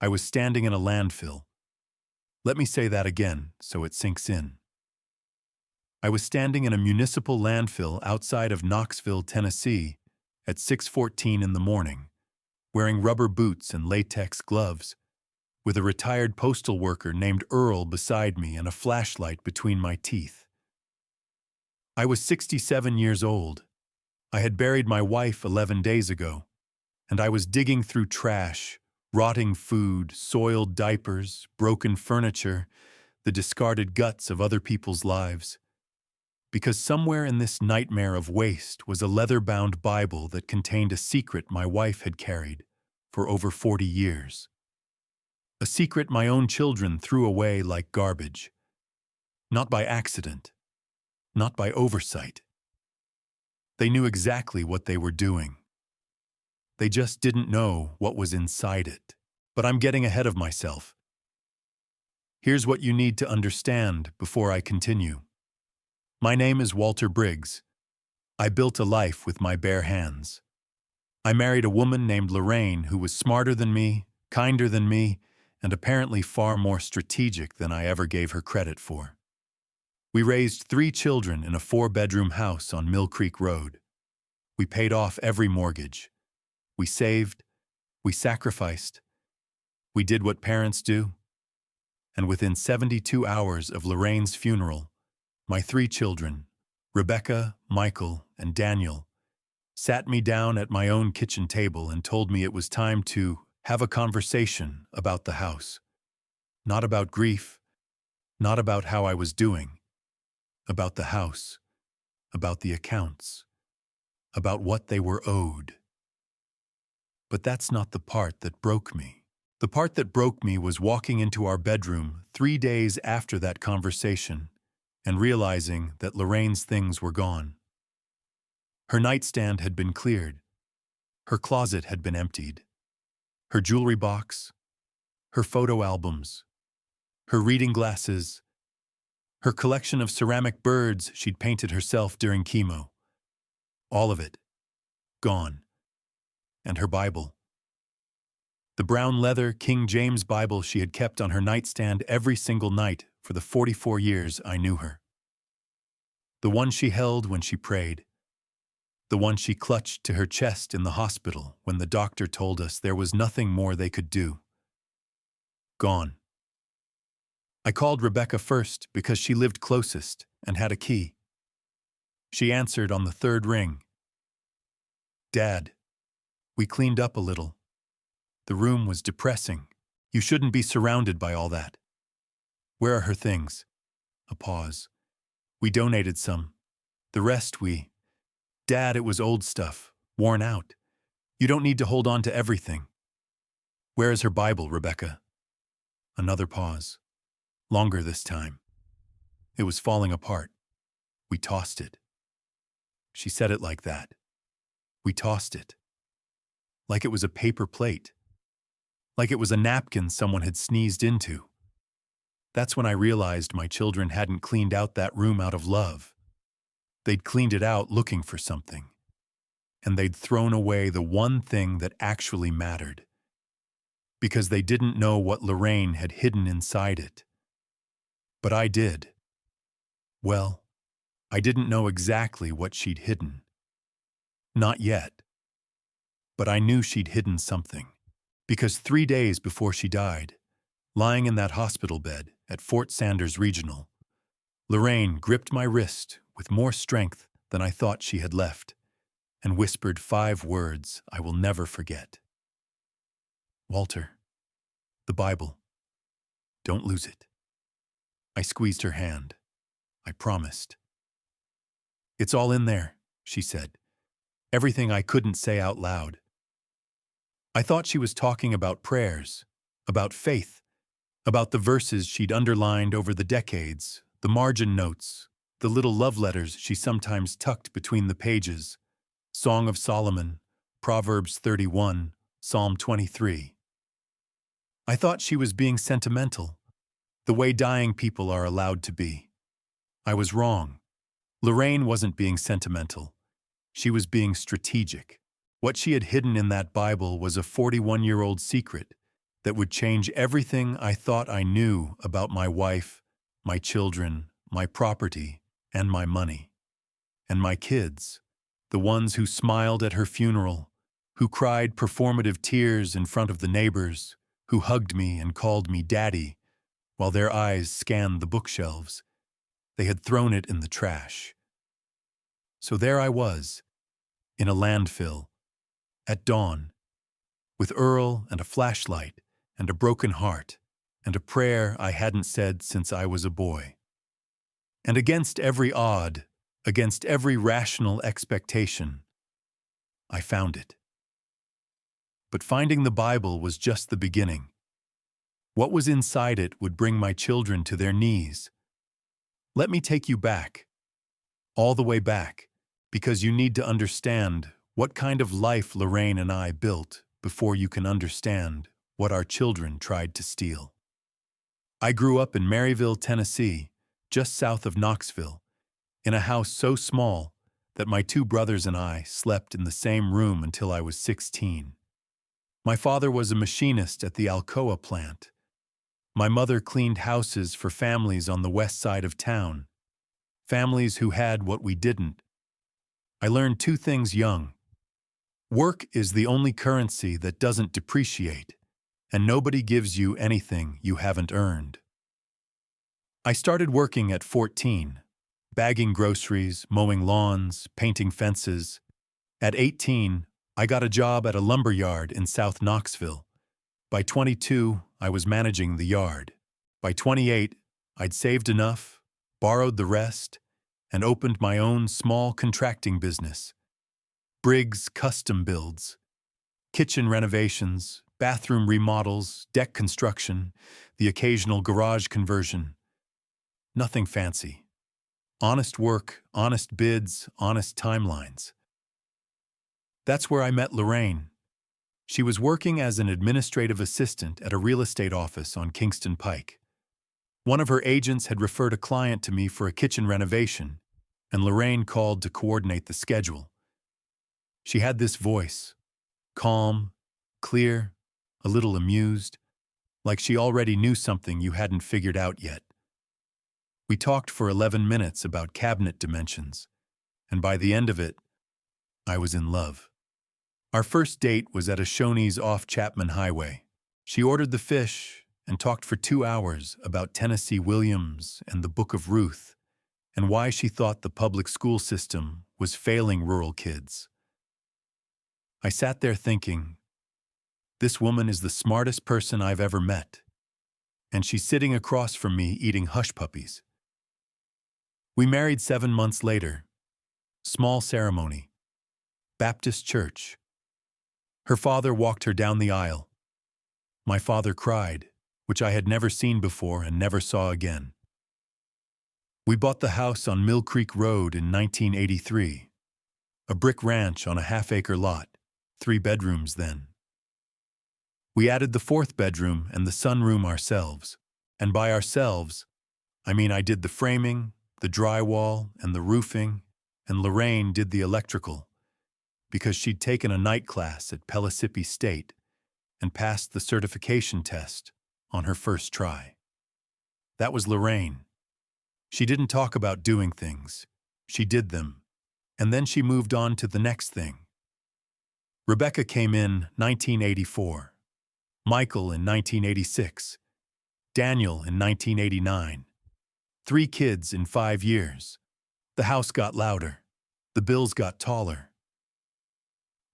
I was standing in a landfill. Let me say that again so it sinks in. I was standing in a municipal landfill outside of Knoxville, Tennessee, at 6:14 in the morning, wearing rubber boots and latex gloves, with a retired postal worker named Earl beside me and a flashlight between my teeth. I was 67 years old. I had buried my wife 11 days ago, and I was digging through trash, rotting food, soiled diapers, broken furniture, the discarded guts of other people's lives. Because somewhere in this nightmare of waste was a leather-bound Bible that contained a secret my wife had carried for over 40 years. A secret my own children threw away like garbage. Not by accident, not by oversight. They knew exactly what they were doing. They just didn't know what was inside it. But I'm getting ahead of myself. Here's what you need to understand before I continue. My name is Walter Briggs. I built a life with my bare hands. I married a woman named Lorraine who was smarter than me, kinder than me, and apparently far more strategic than I ever gave her credit for. We raised 3 children in a 4-bedroom house on Mill Creek Road. We paid off every mortgage. We saved. We sacrificed. We did what parents do. And within 72 hours of Lorraine's funeral, my 3 children, Rebecca, Michael, and Daniel, sat me down at my own kitchen table and told me it was time to have a conversation about the house. Not about grief, not about how I was doing, about the house, about the accounts, about what they were owed. But that's not the part that broke me. The part that broke me was walking into our bedroom 3 days after that conversation and realizing that Lorraine's things were gone. Her nightstand had been cleared. Her closet had been emptied. Her jewelry box, her photo albums, her reading glasses, her collection of ceramic birds she'd painted herself during chemo. All of it, gone. And her Bible. The brown leather King James Bible she had kept on her nightstand every single night for the 44 years I knew her. The one she held when she prayed. The one she clutched to her chest in the hospital when the doctor told us there was nothing more they could do. Gone. I called Rebecca first because she lived closest and had a key. She answered on the 3rd ring. Dad, we cleaned up a little. The room was depressing. You shouldn't be surrounded by all that. Where are her things? A pause. We donated some. The rest Dad, it was old stuff, worn out. You don't need to hold on to everything. Where is her Bible, Rebecca? Another pause. Longer this time. It was falling apart. We tossed it. She said it like that. We tossed it. Like it was a paper plate. Like it was a napkin someone had sneezed into. That's when I realized my children hadn't cleaned out that room out of love. They'd cleaned it out looking for something. And they'd thrown away the one thing that actually mattered. Because they didn't know what Lorraine had hidden inside it. But I did. Well, I didn't know exactly what she'd hidden. Not yet. But I knew she'd hidden something. Because 3 days before she died, lying in that hospital bed at Fort Sanders Regional, Lorraine gripped my wrist with more strength than I thought she had left, and whispered 5 words I will never forget. Walter, the Bible. Don't lose it. I squeezed her hand. I promised. It's all in there, she said. Everything I couldn't say out loud. I thought she was talking about prayers, about faith, about the verses she'd underlined over the decades, the margin notes, the little love letters she sometimes tucked between the pages, Song of Solomon, Proverbs 31, Psalm 23. I thought she was being sentimental, the way dying people are allowed to be. I was wrong. Lorraine wasn't being sentimental. She was being strategic. What she had hidden in that Bible was a 41-year-old secret, that would change everything I thought I knew about my wife, my children, my property, and my money. And my kids, the ones who smiled at her funeral, who cried performative tears in front of the neighbors, who hugged me and called me daddy, while their eyes scanned the bookshelves. They had thrown it in the trash. So there I was, in a landfill, at dawn, with Earl and a flashlight and a broken heart and a prayer I hadn't said since I was a boy. And against every odd, against every rational expectation, I found it. But finding the Bible was just the beginning. What was inside it would bring my children to their knees. Let me take you back, all the way back, because you need to understand what kind of life Lorraine and I built before you can understand what our children tried to steal. I grew up in Maryville, Tennessee, just south of Knoxville, in a house so small that my two brothers and I slept in the same room until I was 16. My father was a machinist at the Alcoa plant. My mother cleaned houses for families on the west side of town, families who had what we didn't. I learned two things young. Work is the only currency that doesn't depreciate, and nobody gives you anything you haven't earned. I started working at 14, bagging groceries, mowing lawns, painting fences. At 18, I got a job at a lumber yard in South Knoxville. By 22, I was managing the yard. By 28, I'd saved enough, borrowed the rest, and opened my own small contracting business. Briggs Custom Builds, kitchen renovations, bathroom remodels, deck construction, the occasional garage conversion. Nothing fancy. Honest work, honest bids, honest timelines. That's where I met Lorraine. She was working as an administrative assistant at a real estate office on Kingston Pike. One of her agents had referred a client to me for a kitchen renovation, and Lorraine called to coordinate the schedule. She had this voice, calm, clear, a little amused, like she already knew something you hadn't figured out yet. We talked for 11 minutes about cabinet dimensions, and by the end of it, I was in love. Our first date was at a Shoney's off Chapman Highway. She ordered the fish and talked for 2 hours about Tennessee Williams and the Book of Ruth and why she thought the public school system was failing rural kids. I sat there thinking, this woman is the smartest person I've ever met, and she's sitting across from me eating hush puppies. We married 7 months later. Small ceremony. Baptist church. Her father walked her down the aisle. My father cried, which I had never seen before and never saw again. We bought the house on Mill Creek Road in 1983, a brick ranch on a half-acre lot, 3 bedrooms then. We added the 4th bedroom and the sunroom ourselves, and by ourselves, I mean I did the framing, the drywall, and the roofing, and Lorraine did the electrical, because she'd taken a night class at Pellissippi State and passed the certification test on her first try. That was Lorraine. She didn't talk about doing things. She did them, and then she moved on to the next thing. Rebecca came in 1984, Michael in 1986, Daniel in 1989. 3 kids in 5 years. The house got louder. The bills got taller.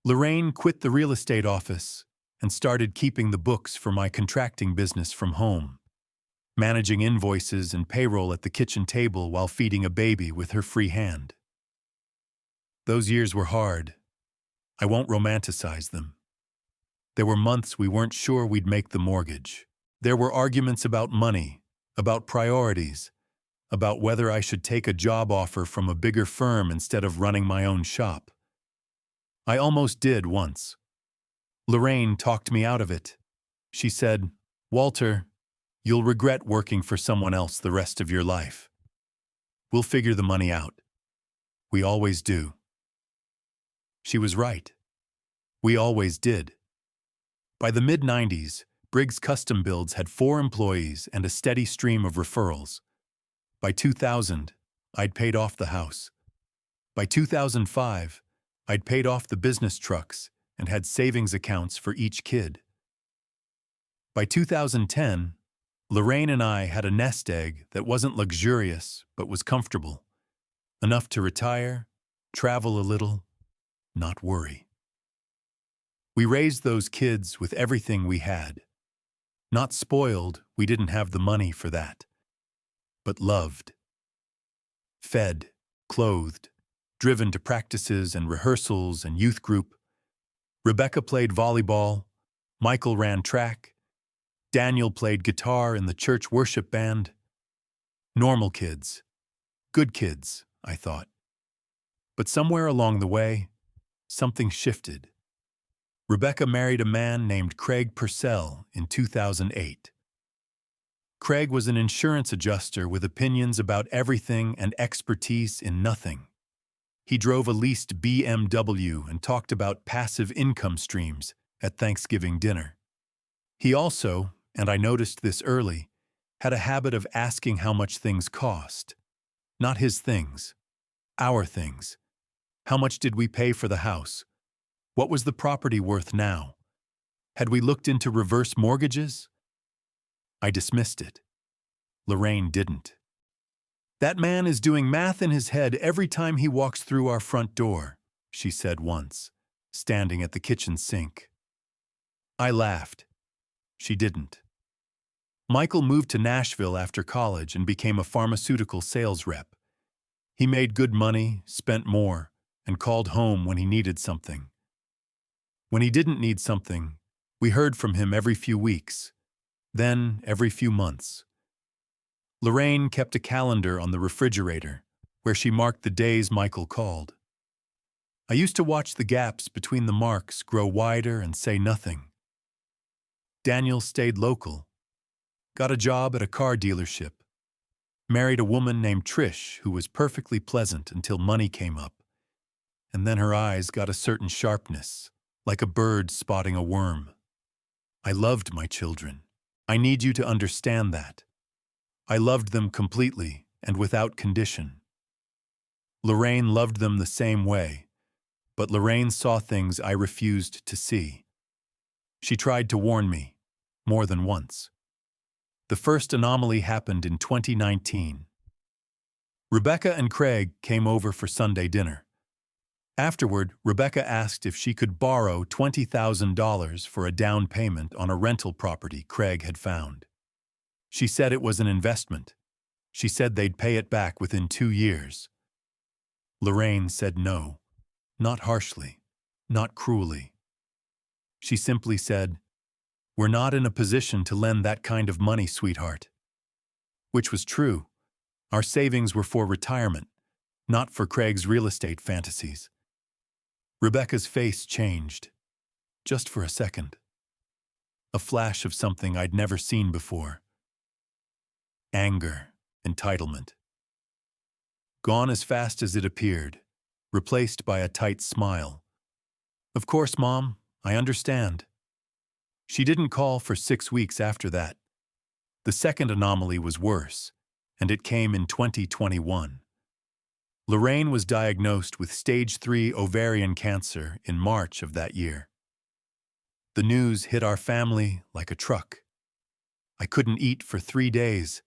Lorraine quit the real estate office and started keeping the books for my contracting business from home, managing invoices and payroll at the kitchen table while feeding a baby with her free hand. Those years were hard. I won't romanticize them. There were months we weren't sure we'd make the mortgage. There were arguments about money, about priorities, about whether I should take a job offer from a bigger firm instead of running my own shop. I almost did once. Lorraine talked me out of it. She said, "Walter, you'll regret working for someone else the rest of your life. We'll figure the money out. We always do." She was right. We always did. By the mid-90s, Briggs Custom Builds had 4 employees and a steady stream of referrals. By 2000, I'd paid off the house. By 2005, I'd paid off the business trucks and had savings accounts for each kid. By 2010, Lorraine and I had a nest egg that wasn't luxurious but was comfortable, enough to retire, travel a little, not worry. We raised those kids with everything we had. Not spoiled, we didn't have the money for that, but loved. Fed, clothed, driven to practices and rehearsals and youth group. Rebecca played volleyball, Michael ran track, Daniel played guitar in the church worship band. Normal kids. Good kids, I thought. But somewhere along the way, something shifted. Rebecca married a man named Craig Purcell in 2008. Craig was an insurance adjuster with opinions about everything and expertise in nothing. He drove a leased BMW and talked about passive income streams at Thanksgiving dinner. He also, and I noticed this early, had a habit of asking how much things cost. Not his things, our things. How much did we pay for the house? What was the property worth now? Had we looked into reverse mortgages? I dismissed it. Lorraine didn't. "That man is doing math in his head every time he walks through our front door," she said once, standing at the kitchen sink. I laughed. She didn't. Michael moved to Nashville after college and became a pharmaceutical sales rep. He made good money, spent more, and called home when he needed something. When he didn't need something, we heard from him every few weeks, then every few months. Lorraine kept a calendar on the refrigerator where she marked the days Michael called. I used to watch the gaps between the marks grow wider and say nothing. Daniel stayed local, got a job at a car dealership, married a woman named Trish who was perfectly pleasant until money came up, and then her eyes got a certain sharpness, like a bird spotting a worm. I loved my children. I need you to understand that. I loved them completely and without condition. Lorraine loved them the same way, but Lorraine saw things I refused to see. She tried to warn me, more than once. The first anomaly happened in 2019. Rebecca and Craig came over for Sunday dinner. Afterward, Rebecca asked if she could borrow $20,000 for a down payment on a rental property Craig had found. She said it was an investment. She said they'd pay it back within 2 years. Lorraine said no, not harshly, not cruelly. She simply said, "We're not in a position to lend that kind of money, sweetheart." Which was true. Our savings were for retirement, not for Craig's real estate fantasies. Rebecca's face changed, just for a second. A flash of something I'd never seen before. Anger, entitlement. Gone as fast as it appeared, replaced by a tight smile. "Of course, Mom, I understand." She didn't call for 6 weeks after that. The second anomaly was worse, and it came in 2021. Lorraine was diagnosed with stage 3 ovarian cancer in March of that year. The news hit our family like a truck. I couldn't eat for 3 days.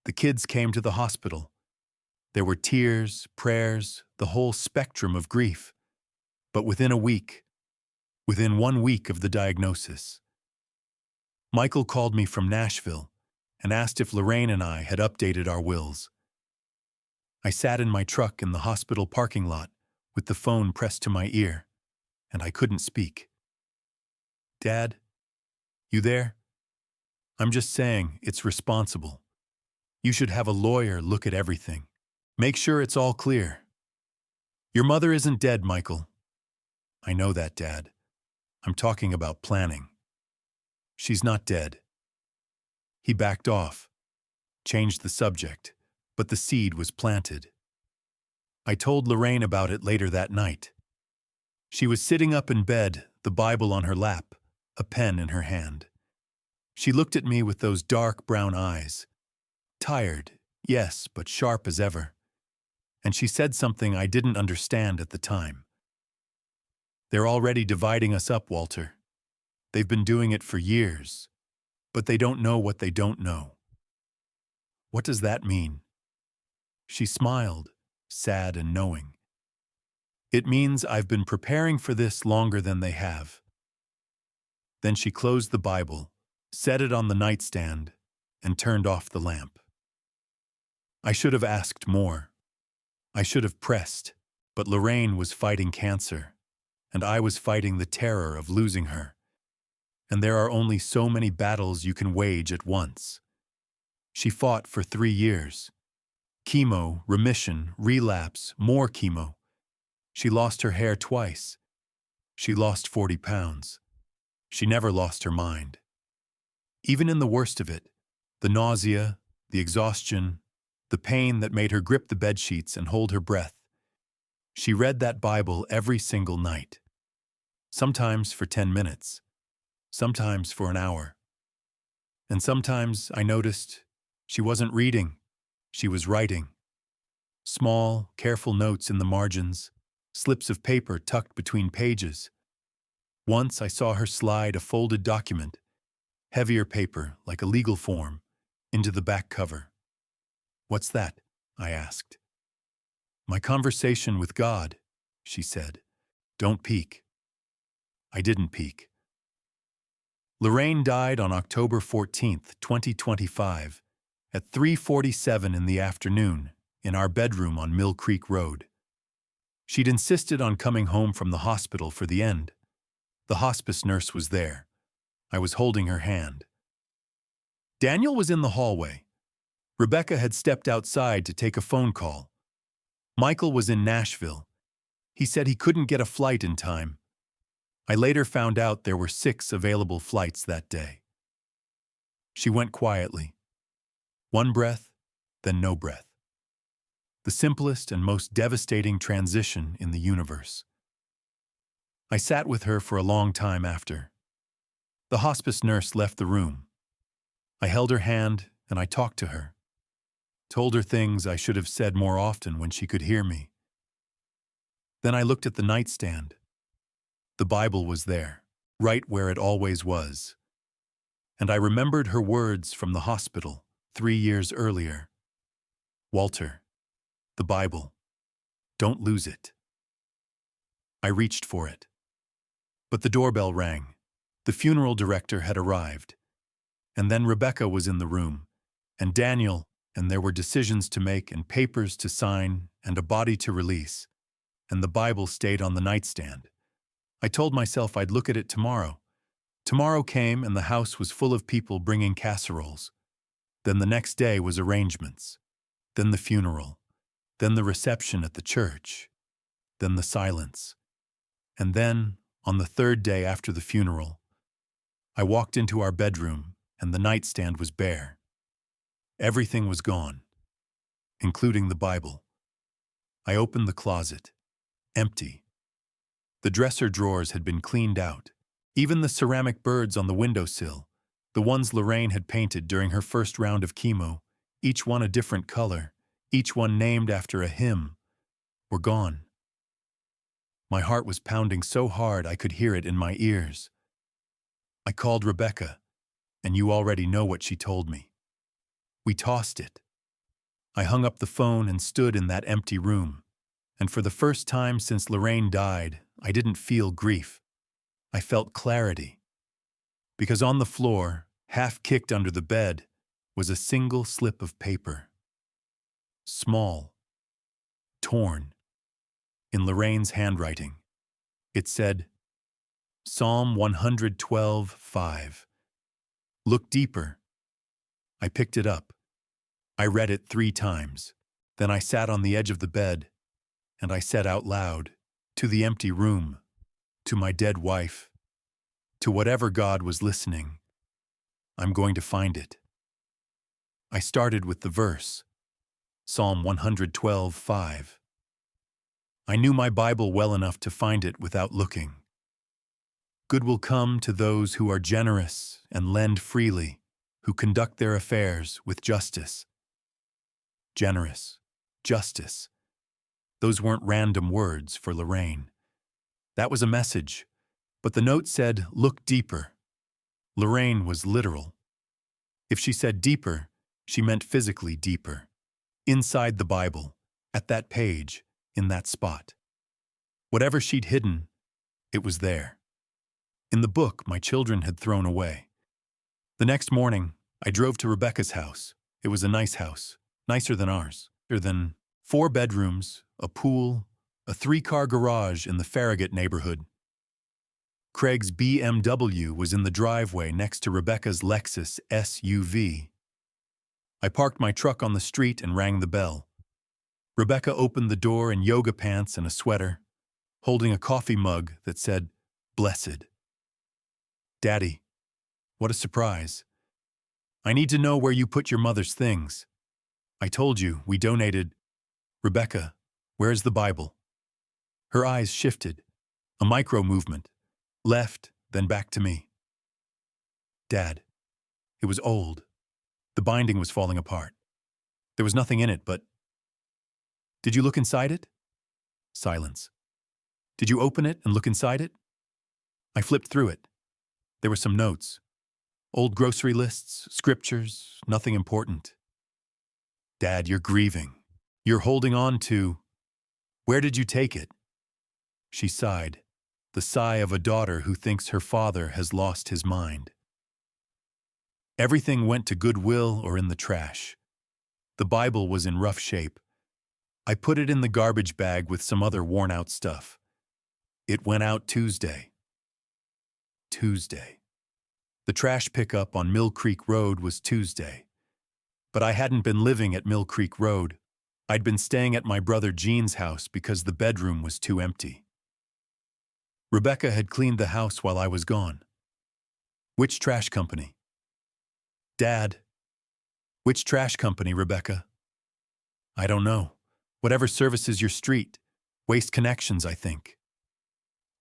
The kids came to the hospital. There were tears, prayers, the whole spectrum of grief. But within 1 week of the diagnosis, Michael called me from Nashville and asked if Lorraine and I had updated our wills. I sat in my truck in the hospital parking lot with the phone pressed to my ear, and I couldn't speak. "Dad, you there? I'm just saying it's responsible. You should have a lawyer look at everything. Make sure it's all clear." "Your mother isn't dead, Michael." "I know that, Dad. I'm talking about planning." "She's not dead." He backed off, changed the subject, but the seed was planted. I told Lorraine about it later that night. She was sitting up in bed, the Bible on her lap, a pen in her hand. She looked at me with those dark brown eyes. Tired, yes, but sharp as ever. And she said something I didn't understand at the time. "They're already dividing us up, Walter. They've been doing it for years, but they don't know what they don't know." "What does that mean?" She smiled, sad and knowing. "It means I've been preparing for this longer than they have." Then she closed the Bible, set it on the nightstand, and turned off the lamp. I should have asked more. I should have pressed, but Lorraine was fighting cancer, and I was fighting the terror of losing her. And there are only so many battles you can wage at once. She fought for 3 years. Chemo, remission, relapse, more chemo. She lost her hair twice. She lost 40 pounds. She never lost her mind. Even in the worst of it, the nausea, the exhaustion, the pain that made her grip the bedsheets and hold her breath, she read that Bible every single night. Sometimes for 10 minutes, sometimes for an hour. And sometimes I noticed she wasn't reading, she was writing. Small, careful notes in the margins, slips of paper tucked between pages. Once I saw her slide a folded document, heavier paper like a legal form, into the back cover. "What's that?" I asked. "My conversation with God," she said. "Don't peek." I didn't peek. Lorraine died on October 14th, 2025, at 3:47 in the afternoon in our bedroom on Mill Creek Road. She'd insisted on coming home from the hospital for the end. The hospice nurse was there. I was holding her hand. Daniel was in the hallway. Rebecca had stepped outside to take a phone call. Michael was in Nashville. He said he couldn't get a flight in time. I later found out there were 6 available flights that day. She went quietly. One breath, then no breath. The simplest and most devastating transition in the universe. I sat with her for a long time after. The hospice nurse left the room. I held her hand and I talked to her. Told her things I should have said more often when she could hear me. Then I looked at the nightstand. The Bible was there, right where it always was. And I remembered her words from the hospital 3 years earlier. "Walter, the Bible, don't lose it." I reached for it. But the doorbell rang. The funeral director had arrived. And then Rebecca was in the room, and Daniel, and there were decisions to make and papers to sign and a body to release, and the Bible stayed on the nightstand. I told myself I'd look at it tomorrow. Tomorrow came and the house was full of people bringing casseroles. Then the next day was arrangements. Then the funeral. Then the reception at the church. Then the silence. And then, on the 3rd day after the funeral, I walked into our bedroom and the nightstand was bare. Everything was gone, including the Bible. I opened the closet. Empty. The dresser drawers had been cleaned out. Even the ceramic birds on the windowsill, the ones Lorraine had painted during her first round of chemo, each one a different color, each one named after a hymn, were gone. My heart was pounding so hard I could hear it in my ears. I called Rebecca, and you already know what she told me. We tossed it. I hung up the phone and stood in that empty room, and for the first time since Lorraine died, I didn't feel grief. I felt clarity. Because on the floor, half kicked under the bed, was a single slip of paper. Small. Torn. In Lorraine's handwriting. It said, Psalm 112:5. Look deeper. I picked it up. I read it 3 times. Then I sat on the edge of the bed, and I said out loud, to the empty room, to my dead wife, to whatever God was listening, I'm going to find it. I started with the verse, Psalm 112:5. I knew my Bible well enough to find it without looking. Good will come to those who are generous and lend freely, who conduct their affairs with justice. Generous, justice. Those weren't random words for Lorraine. That was a message, but the note said, "Look deeper." Lorraine was literal. If she said deeper, she meant physically deeper. Inside the Bible, at that page, in that spot. Whatever she'd hidden, it was there. In the book my children had thrown away. The next morning, I drove to Rebecca's house. It was a nice house, nicer than ours. Than 4 bedrooms, a pool, a 3-car garage in the Farragut neighborhood. Craig's BMW was in the driveway next to Rebecca's Lexus SUV. I parked my truck on the street and rang the bell. Rebecca opened the door in yoga pants and a sweater, holding a coffee mug that said, "Blessed." "Daddy, what a surprise. I need to know where you put your mother's things. I told you we donated." "Rebecca, where's the Bible?" Her eyes shifted, a micro-movement, left, then back to me. "Dad, it was old. The binding was falling apart. There was nothing in it but—" "Did you look inside it?" Silence. "Did you open it and look inside it?" I flipped through it. There were some notes. Old grocery lists, scriptures, nothing important. "Dad, you're grieving. You're holding on to— Where did you take it?" She sighed, the sigh of a daughter who thinks her father has lost his mind. Everything went to Goodwill or in the trash. The Bible was in rough shape. I put it in the garbage bag with some other worn-out stuff. It went out Tuesday. Tuesday. The trash pickup on Mill Creek Road was Tuesday. But I hadn't been living at Mill Creek Road. I'd been staying at my brother Gene's house because the bedroom was too empty. Rebecca had cleaned the house while I was gone. "Which trash company?" "Dad, which trash company, Rebecca?" "I don't know. Whatever services your street. Waste Connections, I think."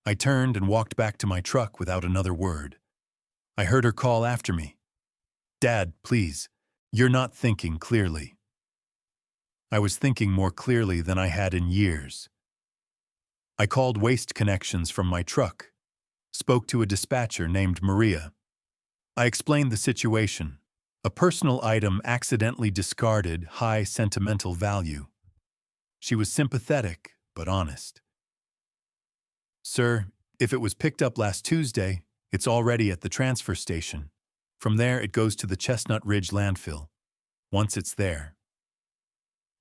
I turned and walked back to my truck without another word. I heard her call after me. "Dad, please, you're not thinking clearly." I was thinking more clearly than I had in years. I called Waste Connections from my truck, spoke to a dispatcher named Maria. I explained the situation. A personal item accidentally discarded, high sentimental value. She was sympathetic, but honest. "Sir, if it was picked up last Tuesday, it's already at the transfer station. From there, it goes to the Chestnut Ridge landfill. Once it's there."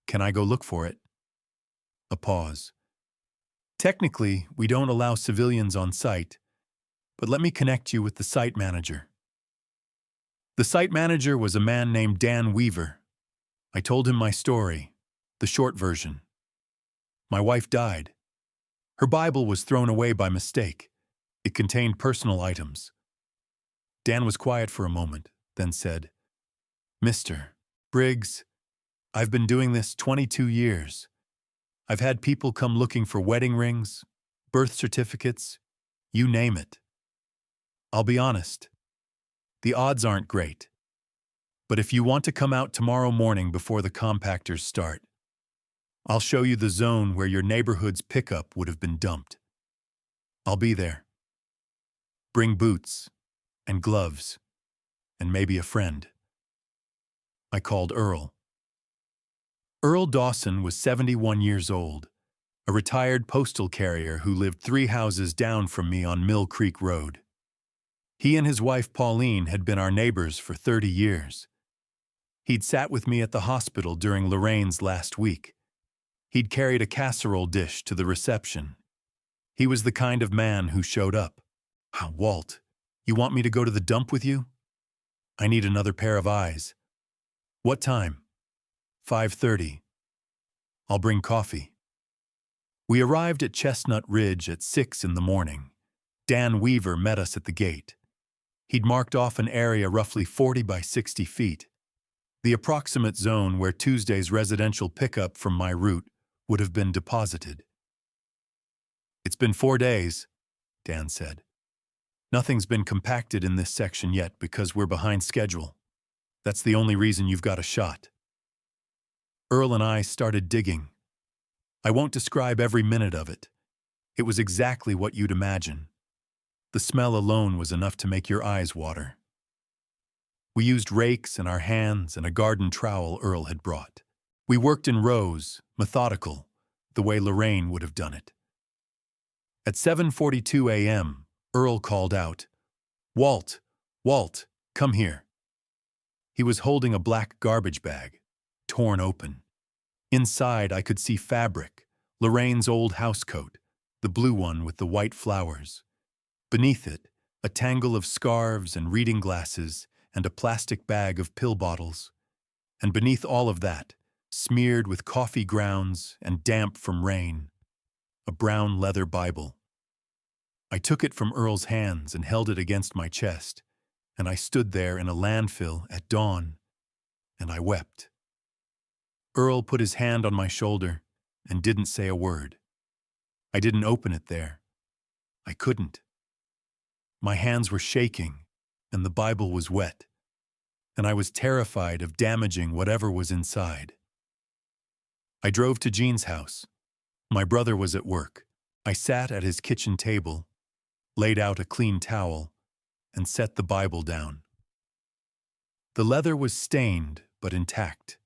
"Can I go look for it?" A pause. "Technically, we don't allow civilians on site, but let me connect you with the site manager." The site manager was a man named Dan Weaver. I told him my story, the short version. My wife died. Her Bible was thrown away by mistake. It contained personal items. Dan was quiet for a moment, then said, "Mr. Briggs, I've been doing this 22 years. I've had people come looking for wedding rings, birth certificates, you name it. I'll be honest. The odds aren't great. But if you want to come out tomorrow morning before the compactors start, I'll show you the zone where your neighborhood's pickup would have been dumped. I'll be there. Bring boots and gloves and maybe a friend." I called Earl. Earl Dawson was 71 years old, a retired postal carrier who lived 3 houses down from me on Mill Creek Road. He and his wife Pauline had been our neighbors for 30 years. He'd sat with me at the hospital during Lorraine's last week. He'd carried a casserole dish to the reception. He was the kind of man who showed up. "Walt, you want me to go to the dump with you?" "I need another pair of eyes." "What time?" 5:30. "I'll bring coffee." We arrived at Chestnut Ridge at 6 in the morning. Dan Weaver met us at the gate. He'd marked off an area roughly 40 by 60 feet, the approximate zone where Tuesday's residential pickup from my route would have been deposited. "It's been 4 days," Dan said. Nothing's been compacted in this section yet because we're behind schedule. That's the only reason you've got a shot. Earl and I started digging. I won't describe every minute of it. It was exactly what you'd imagine. The smell alone was enough to make your eyes water. We used rakes in our hands and a garden trowel Earl had brought. We worked in rows, methodical, the way Lorraine would have done it. At 7:42 a.m., Earl called out, "Walt, Walt, come here." He was holding a black garbage bag, torn open. Inside, I could see fabric, Lorraine's old housecoat, the blue one with the white flowers. Beneath it, a tangle of scarves and reading glasses and a plastic bag of pill bottles. And beneath all of that, smeared with coffee grounds and damp from rain, a brown leather Bible. I took it from Earl's hands and held it against my chest, and I stood there in a landfill at dawn, and I wept. Earl put his hand on my shoulder and didn't say a word. I didn't open it there. I couldn't. My hands were shaking, and the Bible was wet, and I was terrified of damaging whatever was inside. I drove to Jean's house. My brother was at work. I sat at his kitchen table, laid out a clean towel, and set the Bible down. The leather was stained, but intact.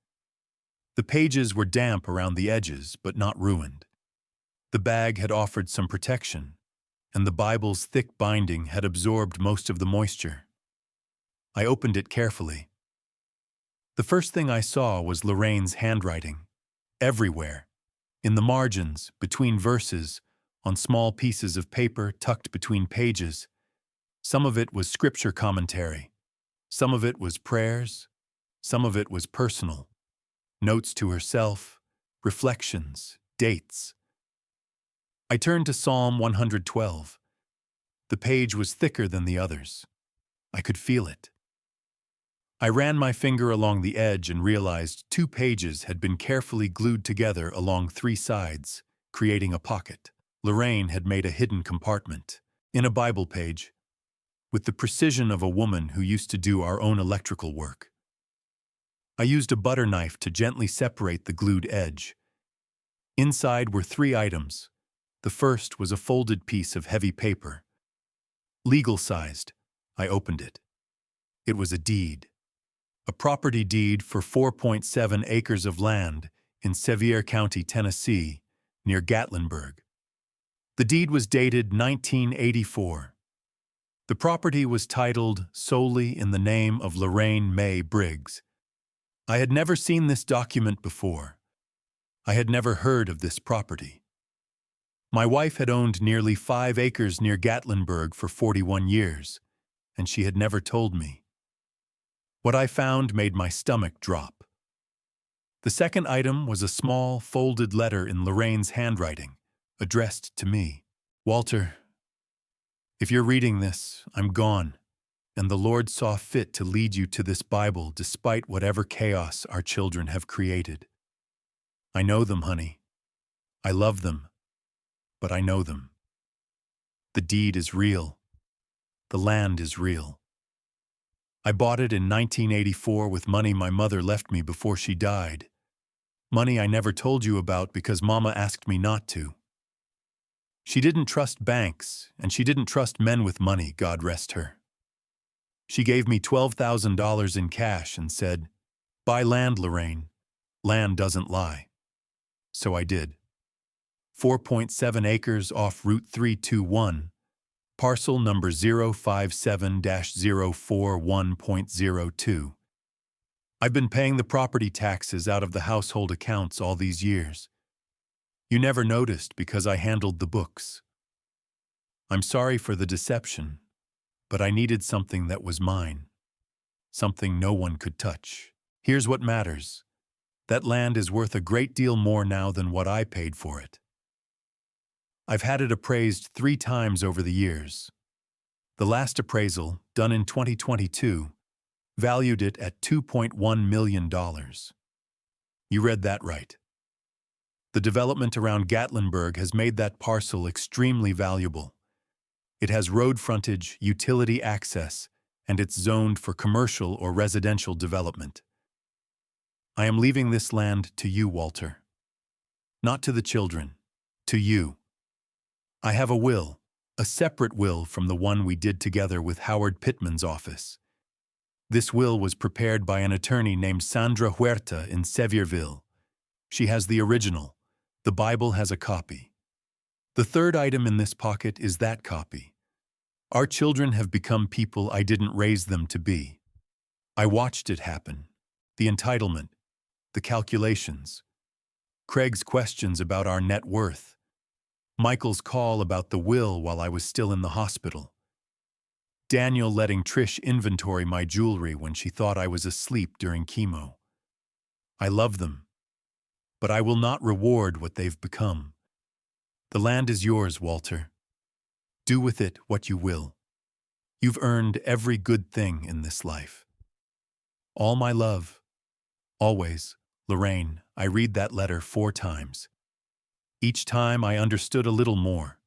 The pages were damp around the edges, but not ruined. The bag had offered some protection, and the Bible's thick binding had absorbed most of the moisture. I opened it carefully. The first thing I saw was Lorraine's handwriting. Everywhere. In the margins, between verses, on small pieces of paper tucked between pages. Some of it was scripture commentary. Some of it was prayers. Some of it was personal. Notes to herself, reflections, dates. I turned to Psalm 112. The page was thicker than the others. I could feel it. I ran my finger along the edge and realized 2 pages had been carefully glued together along 3 sides, creating a pocket. Lorraine had made a hidden compartment, in a Bible page, with the precision of a woman who used to do our own electrical work. I used a butter knife to gently separate the glued edge. Inside were 3 items. The first was a folded piece of heavy paper. Legal-sized. I opened it. It was a deed. A property deed for 4.7 acres of land in Sevier County, Tennessee, near Gatlinburg. The deed was dated 1984. The property was titled solely in the name of Lorraine May Briggs. I had never seen this document before. I had never heard of this property. My wife had owned nearly 5 acres near Gatlinburg for 41 years, and she had never told me. What I found made my stomach drop. The second item was a small, folded letter in Lorraine's handwriting, addressed to me. "Walter, if you're reading this, I'm gone, and the Lord saw fit to lead you to this Bible despite whatever chaos our children have created. I know them, honey. I love them, but I know them. The deed is real. The land is real. I bought it in 1984 with money my mother left me before she died. Money I never told you about because Mama asked me not to. She didn't trust banks, and she didn't trust men with money, God rest her. She gave me $12,000 in cash and said, 'Buy land, Lorraine. Land doesn't lie.' So I did. 4.7 acres off Route 321, parcel number 057-041.02. I've been paying the property taxes out of the household accounts all these years. You never noticed because I handled the books. I'm sorry for the deception, but I needed something that was mine, something no one could touch. Here's what matters. That land is worth a great deal more now than what I paid for it. I've had it appraised 3 times over the years. The last appraisal, done in 2022, valued it at $2.1 million. You read that right. The development around Gatlinburg has made that parcel extremely valuable. It has road frontage, utility access, and it's zoned for commercial or residential development. I am leaving this land to you, Walter. Not to the children, to you. I have a will, a separate will from the one we did together with Howard Pittman's office. This will was prepared by an attorney named Sandra Huerta in Sevierville. She has the original. The Bible has a copy. The third item in this pocket is that copy. Our children have become people I didn't raise them to be. I watched it happen. The entitlement, the calculations, Craig's questions about our net worth, Michael's call about the will while I was still in the hospital, Daniel letting Trish inventory my jewelry when she thought I was asleep during chemo. I love them, but I will not reward what they've become. The land is yours, Walter. Do with it what you will. You've earned every good thing in this life. All my love. Always, Lorraine. I read that letter 4 times. Each time I understood a little more.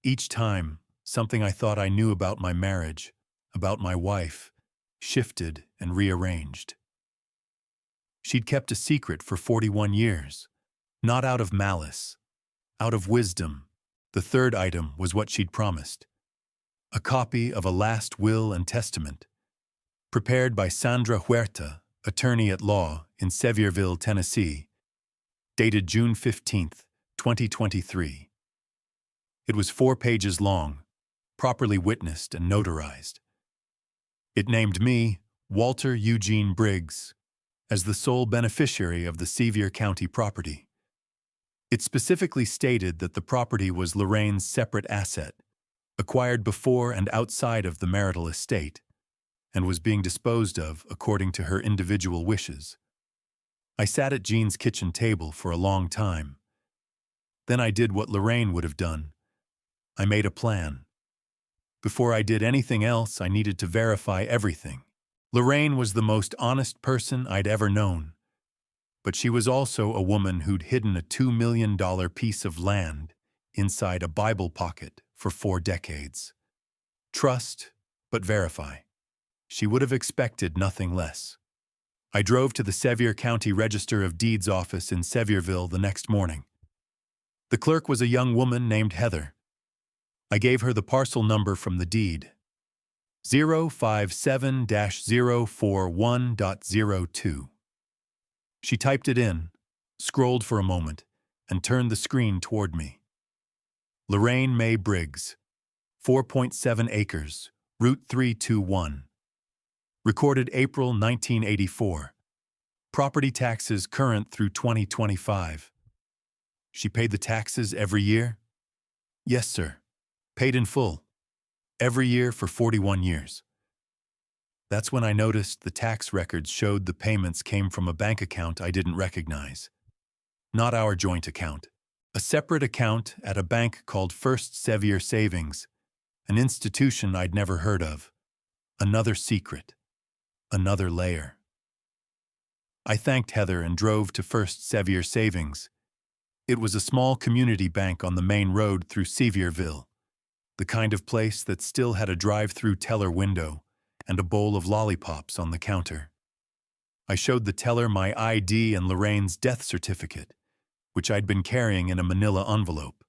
Each time, something I thought I knew about my marriage, about my wife, shifted and rearranged. She'd kept a secret for 41 years, not out of malice, out of wisdom. The third item was what she'd promised. A copy of a last will and testament, prepared by Sandra Huerta, attorney at law in Sevierville, Tennessee, dated June 15, 2023. It was 4 pages long, properly witnessed and notarized. It named me, Walter Eugene Briggs, as the sole beneficiary of the Sevier County property. It specifically stated that the property was Lorraine's separate asset, acquired before and outside of the marital estate, and was being disposed of according to her individual wishes. I sat at Jean's kitchen table for a long time. Then I did what Lorraine would have done. I made a plan. Before I did anything else, I needed to verify everything. Lorraine was the most honest person I'd ever known, but she was also a woman who'd hidden a $2 million piece of land inside a Bible pocket for 4 decades. Trust, but verify. She would have expected nothing less. I drove to the Sevier County Register of Deeds office in Sevierville the next morning. The clerk was a young woman named Heather. I gave her the parcel number from the deed, 057-041.02. She typed it in, scrolled for a moment, and turned the screen toward me. Lorraine May Briggs, 4.7 acres, Route 321. Recorded April 1984. Property taxes current through 2025. She paid the taxes every year? Yes, sir. Paid in full. Every year for 41 years. That's when I noticed the tax records showed the payments came from a bank account I didn't recognize. Not our joint account. A separate account at a bank called First Sevier Savings, an institution I'd never heard of. Another secret. Another layer. I thanked Heather and drove to First Sevier Savings. It was a small community bank on the main road through Sevierville, the kind of place that still had a drive-through teller window and a bowl of lollipops on the counter. I showed the teller my ID and Lorraine's death certificate, which I'd been carrying in a manila envelope.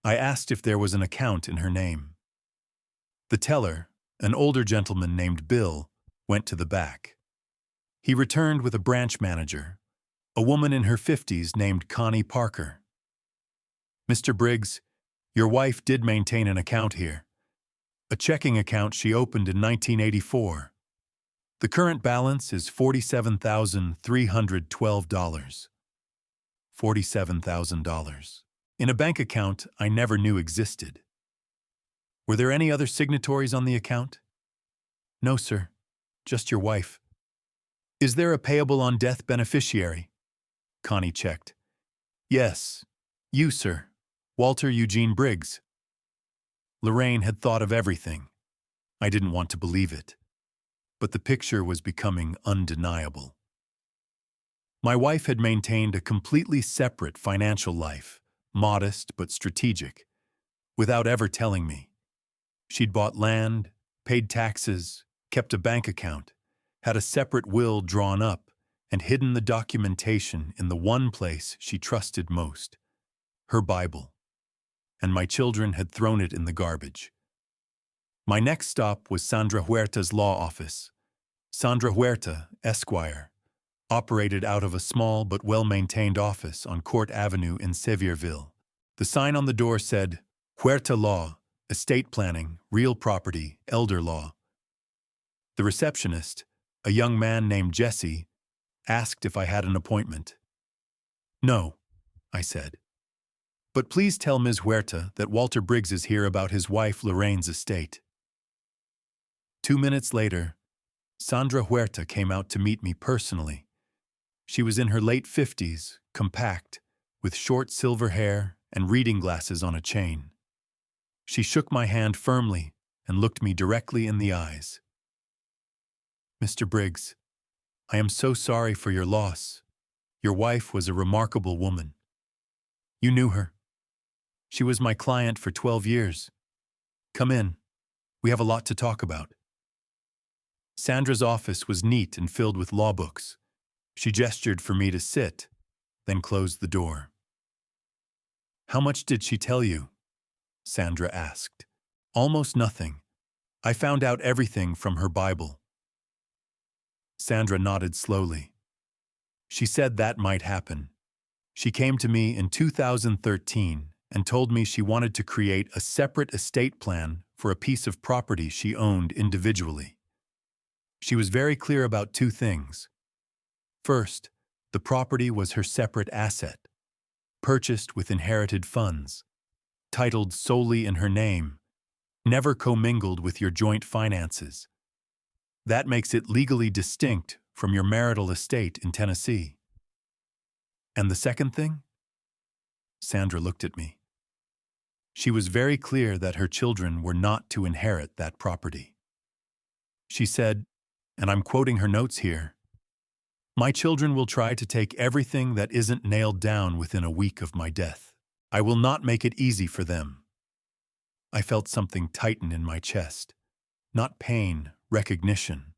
I asked if there was an account in her name. The teller, an older gentleman named Bill, went to the back. He returned with a branch manager, a woman in her 50s named Connie Parker. Mr. Briggs, your wife did maintain an account here. A checking account she opened in 1984. The current balance is $47,312. $47,000. In a bank account I never knew existed. Were there any other signatories on the account? No, sir. Just your wife. Is there a payable on death beneficiary? Connie checked. Yes. You, sir. Walter Eugene Briggs. Lorraine had thought of everything. I didn't want to believe it. But the picture was becoming undeniable. My wife had maintained a completely separate financial life, modest but strategic, without ever telling me. She'd bought land, paid taxes, kept a bank account, had a separate will drawn up, and hidden the documentation in the one place she trusted most, her Bible. And my children had thrown it in the garbage. My next stop was Sandra Huerta's law office. Sandra Huerta, Esquire, operated out of a small but well-maintained office on Court Avenue in Sevierville. The sign on the door said, Huerta Law, Estate Planning, Real Property, Elder Law. The receptionist, a young man named Jesse, asked if I had an appointment. No, I said. But please tell Ms. Huerta that Walter Briggs is here about his wife Lorraine's estate. 2 minutes later, Sandra Huerta came out to meet me personally. She was in her late 50s, compact, with short silver hair and reading glasses on a chain. She shook my hand firmly and looked me directly in the eyes. Mr. Briggs, I am so sorry for your loss. Your wife was a remarkable woman. You knew her. She was my client for 12 years. Come in. We have a lot to talk about. Sandra's office was neat and filled with law books. She gestured for me to sit, then closed the door. How much did she tell you? Sandra asked. Almost nothing. I found out everything from her Bible. Sandra nodded slowly. She said that might happen. She came to me in 2013 and told me she wanted to create a separate estate plan for a piece of property she owned individually. She was very clear about two things. First, the property was her separate asset, purchased with inherited funds, titled solely in her name, never commingled with your joint finances. That makes it legally distinct from your marital estate in Tennessee. And the second thing? Sandra looked at me. She was very clear that her children were not to inherit that property. She said, and I'm quoting her notes here, "My children will try to take everything that isn't nailed down within a week of my death. I will not make it easy for them." I felt something tighten in my chest. Not pain, recognition.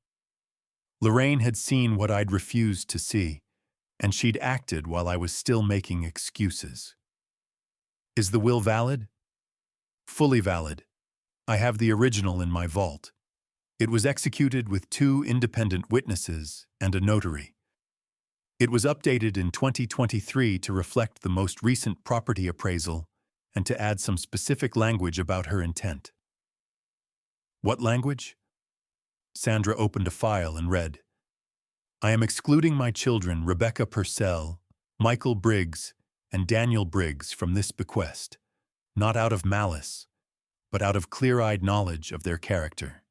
Lorraine had seen what I'd refused to see, and she'd acted while I was still making excuses. Is the will valid? Fully valid. I have the original in my vault. It was executed with 2 independent witnesses and a notary. It was updated in 2023 to reflect the most recent property appraisal and to add some specific language about her intent. What language? Sandra opened a file and read, I am excluding my children Rebecca Purcell, Michael Briggs, and Daniel Briggs from this bequest, not out of malice, but out of clear-eyed knowledge of their character.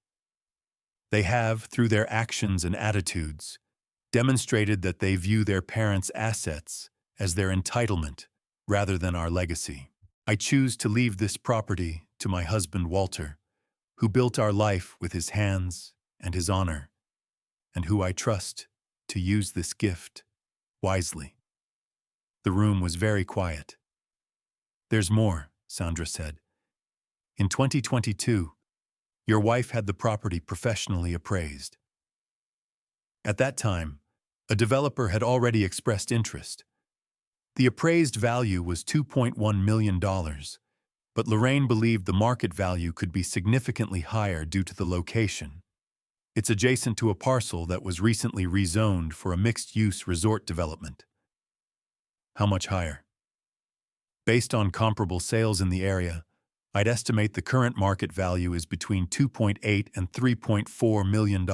They have, through their actions and attitudes, demonstrated that they view their parents' assets as their entitlement rather than our legacy. I choose to leave this property to my husband Walter, who built our life with his hands and his honor, and who I trust to use this gift wisely. The room was very quiet. There's more, Sandra said. In 2022, your wife had the property professionally appraised. At that time, a developer had already expressed interest. The appraised value was $2.1 million, but Lorraine believed the market value could be significantly higher due to the location. It's adjacent to a parcel that was recently rezoned for a mixed-use resort development. How much higher? Based on comparable sales in the area, I'd estimate the current market value is between $2.8 and $3.4 million,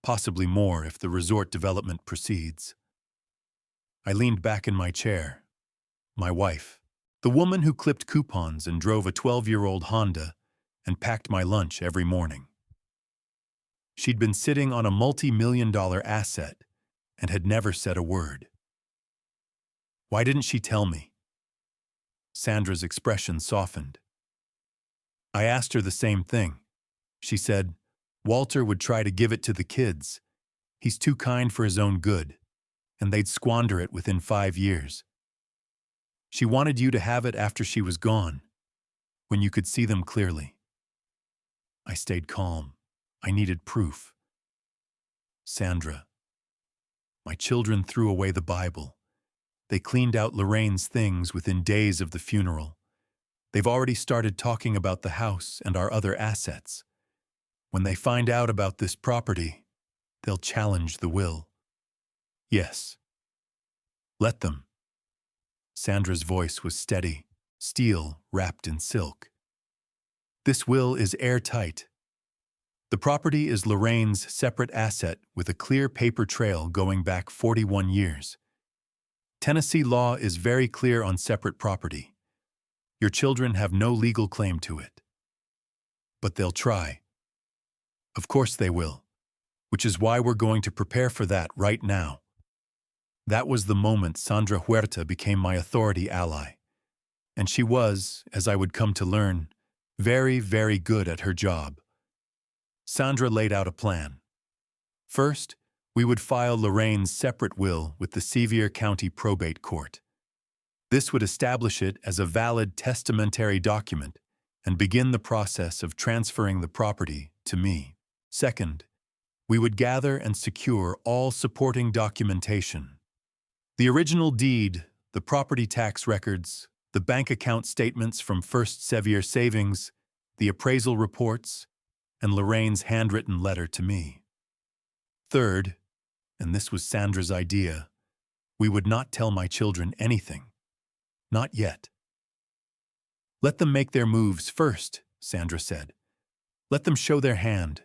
possibly more if the resort development proceeds. I leaned back in my chair. My wife, the woman who clipped coupons and drove a 12-year-old Honda and packed my lunch every morning. She'd been sitting on a multi-million-dollar asset and had never said a word. Why didn't she tell me? Sandra's expression softened. I asked her the same thing. She said, Walter would try to give it to the kids. He's too kind for his own good, and they'd squander it within 5 years. She wanted you to have it after she was gone, when you could see them clearly. I stayed calm. I needed proof. Sandra. My children threw away the Bible. They cleaned out Lorraine's things within days of the funeral. They've already started talking about the house and our other assets. When they find out about this property, they'll challenge the will. Yes. Let them. Sandra's voice was steady, steel wrapped in silk. This will is airtight. The property is Lorraine's separate asset with a clear paper trail going back 41 years. Tennessee law is very clear on separate property. Your children have no legal claim to it. But they'll try. Of course they will, which is why we're going to prepare for that right now. That was the moment Sandra Huerta became my authority ally. And she was, as I would come to learn, very, very good at her job. Sandra laid out a plan. First, we would file Lorraine's separate will with the Sevier County Probate Court. This would establish it as a valid testamentary document and begin the process of transferring the property to me. Second, we would gather and secure all supporting documentation. The original deed, the property tax records, the bank account statements from First Sevier Savings, the appraisal reports, and Lorraine's handwritten letter to me. Third, and this was Sandra's idea, we would not tell my children anything. Not yet. Let them make their moves first, Sandra said. Let them show their hand.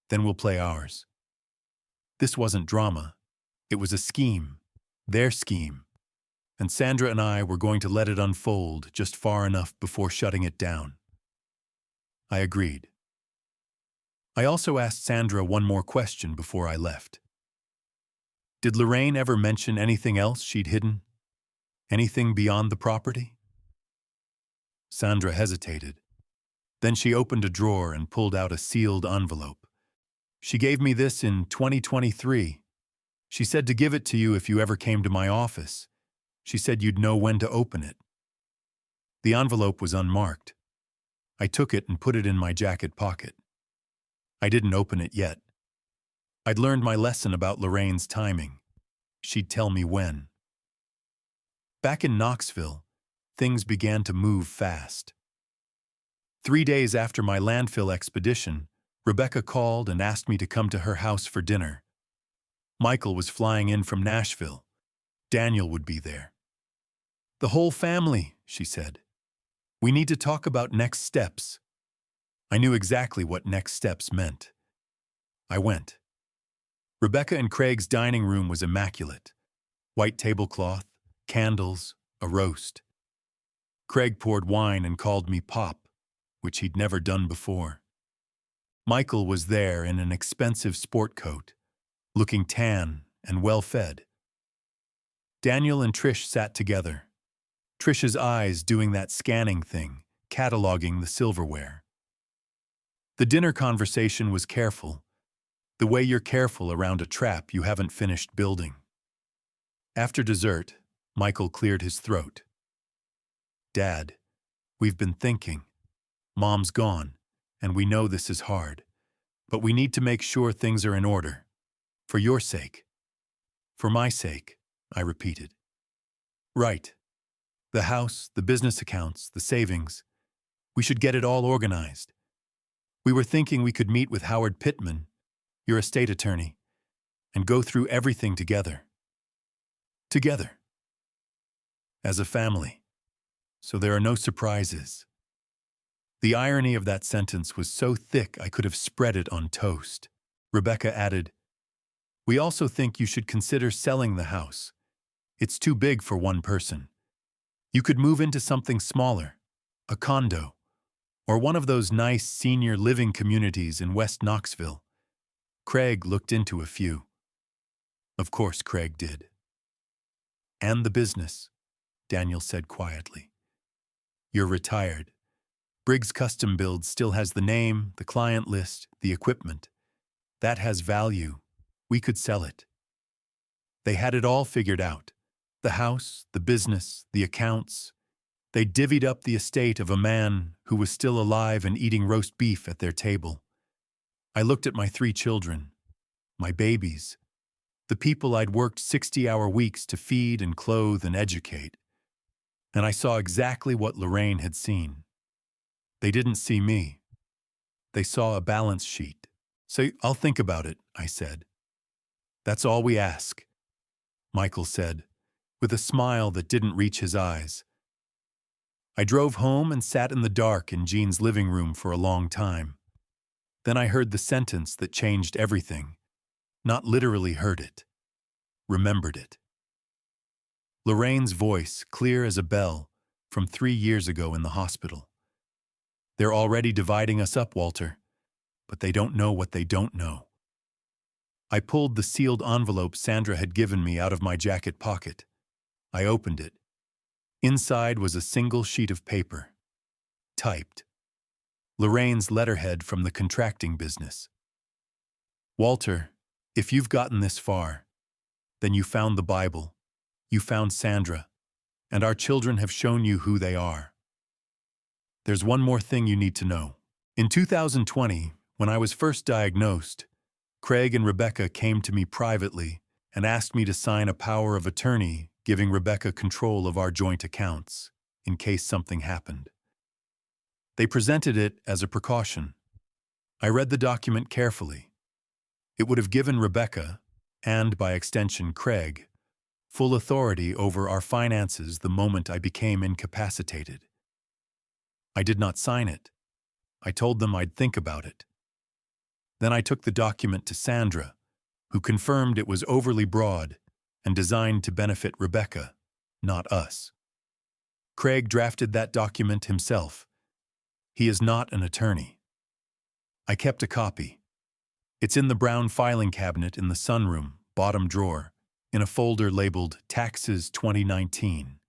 Then we'll play ours. This wasn't drama. It was a scheme. Their scheme. And Sandra and I were going to let it unfold just far enough before shutting it down. I agreed. I also asked Sandra one more question before I left. Did Lorraine ever mention anything else she'd hidden? Anything beyond the property? Sandra hesitated. Then she opened a drawer and pulled out a sealed envelope. She gave me this in 2023. She said to give it to you if you ever came to my office. She said you'd know when to open it. The envelope was unmarked. I took it and put it in my jacket pocket. I didn't open it yet. I'd learned my lesson about Lorraine's timing. She'd tell me when. Back in Knoxville, things began to move fast. 3 days after my landfill expedition, Rebecca called and asked me to come to her house for dinner. Michael was flying in from Nashville. Daniel would be there. The whole family, she said. We need to talk about next steps. I knew exactly what next steps meant. I went. Rebecca and Craig's dining room was immaculate. White tablecloth, candles, a roast. Craig poured wine and called me Pop, which he'd never done before. Michael was there in an expensive sport coat, looking tan and well-fed. Daniel and Trish sat together, Trish's eyes doing that scanning thing, cataloging the silverware. The dinner conversation was careful, the way you're careful around a trap you haven't finished building. After dessert, Michael cleared his throat. Dad, we've been thinking. Mom's gone, and we know this is hard, but we need to make sure things are in order. For your sake. For my sake, I repeated. Right. The house, the business accounts, the savings. We should get it all organized. We were thinking we could meet with Howard Pittman, your estate attorney, and go through everything together. Together. As a family. So there are no surprises. The irony of that sentence was so thick I could have spread it on toast. Rebecca added, We also think you should consider selling the house. It's too big for one person. You could move into something smaller, a condo, or one of those nice senior living communities in West Knoxville. Craig looked into a few. Of course Craig did. And the business, Daniel said quietly. You're retired. Briggs Custom Build still has the name, the client list, the equipment. That has value. We could sell it. They had it all figured out. The house, the business, the accounts. They divvied up the estate of a man who was still alive and eating roast beef at their table. I looked at my 3 children, my babies, the people I'd worked 60-hour weeks to feed and clothe and educate, and I saw exactly what Lorraine had seen. They didn't see me. They saw a balance sheet. "So I'll think about it," I said. "That's all we ask," Michael said, with a smile that didn't reach his eyes. I drove home and sat in the dark in Jean's living room for a long time. Then I heard the sentence that changed everything. Not literally heard it. Remembered it. Lorraine's voice, clear as a bell, from 3 years ago in the hospital. "They're already dividing us up, Walter, but they don't know what they don't know." I pulled the sealed envelope Sandra had given me out of my jacket pocket. I opened it. Inside was a single sheet of paper. Typed. Lorraine's letterhead from the contracting business. "Walter, if you've gotten this far, then you found the Bible, you found Sandra, and our children have shown you who they are. There's one more thing you need to know. In 2020, when I was first diagnosed, Craig and Rebecca came to me privately and asked me to sign a power of attorney giving Rebecca control of our joint accounts in case something happened. They presented it as a precaution. I read the document carefully. It would have given Rebecca, and by extension Craig, full authority over our finances the moment I became incapacitated. I did not sign it. I told them I'd think about it. Then I took the document to Sandra, who confirmed it was overly broad and designed to benefit Rebecca, not us. Craig drafted that document himself. He is not an attorney. I kept a copy. It's in the brown filing cabinet in the sunroom, bottom drawer, in a folder labeled Taxes 2019.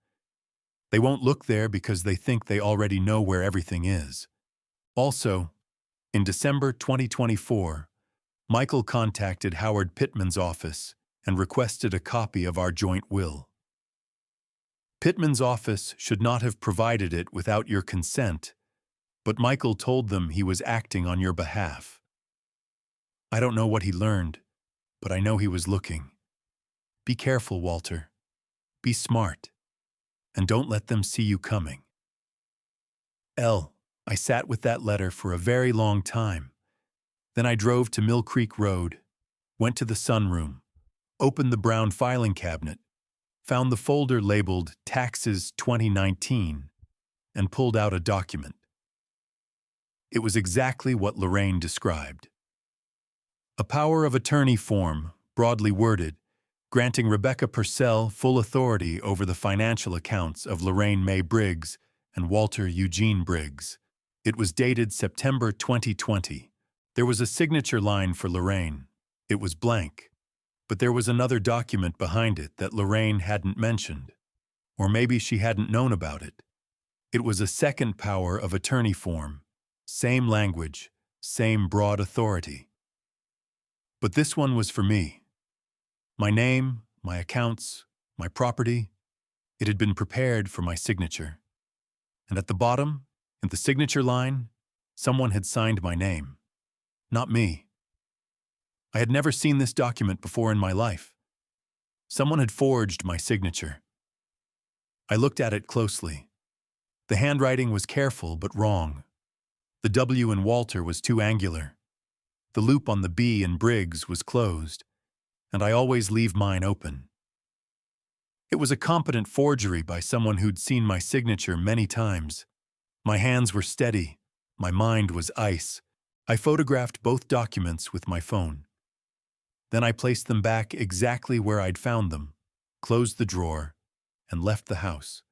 They won't look there because they think they already know where everything is. Also, in December 2024, Michael contacted Howard Pittman's office and requested a copy of our joint will. Pittman's office should not have provided it without your consent, but Michael told them he was acting on your behalf. I don't know what he learned, but I know he was looking. Be careful, Walter. Be smart. And don't let them see you coming. I sat with that letter for a very long time. Then I drove to Mill Creek Road, went to the sunroom, opened the brown filing cabinet, found the folder labeled Taxes 2019, and pulled out a document. It was exactly what Lorraine described. A power of attorney form, broadly worded, granting Rebecca Purcell full authority over the financial accounts of Lorraine May Briggs and Walter Eugene Briggs. It was dated September 2020. There was a signature line for Lorraine. It was blank. But there was another document behind it that Lorraine hadn't mentioned. Or maybe she hadn't known about it. It was a second power of attorney form. Same language, same broad authority. But this one was for me. My name, my accounts, my property, it had been prepared for my signature. And at the bottom, in the signature line, someone had signed my name. Not me. I had never seen this document before in my life. Someone had forged my signature. I looked at it closely. The handwriting was careful but wrong. The W in Walter was too angular. The loop on the B in Briggs was closed, and I always leave mine open. It was a competent forgery by someone who'd seen my signature many times. My hands were steady. My mind was ice. I photographed both documents with my phone. Then I placed them back exactly where I'd found them, closed the drawer, and left the house.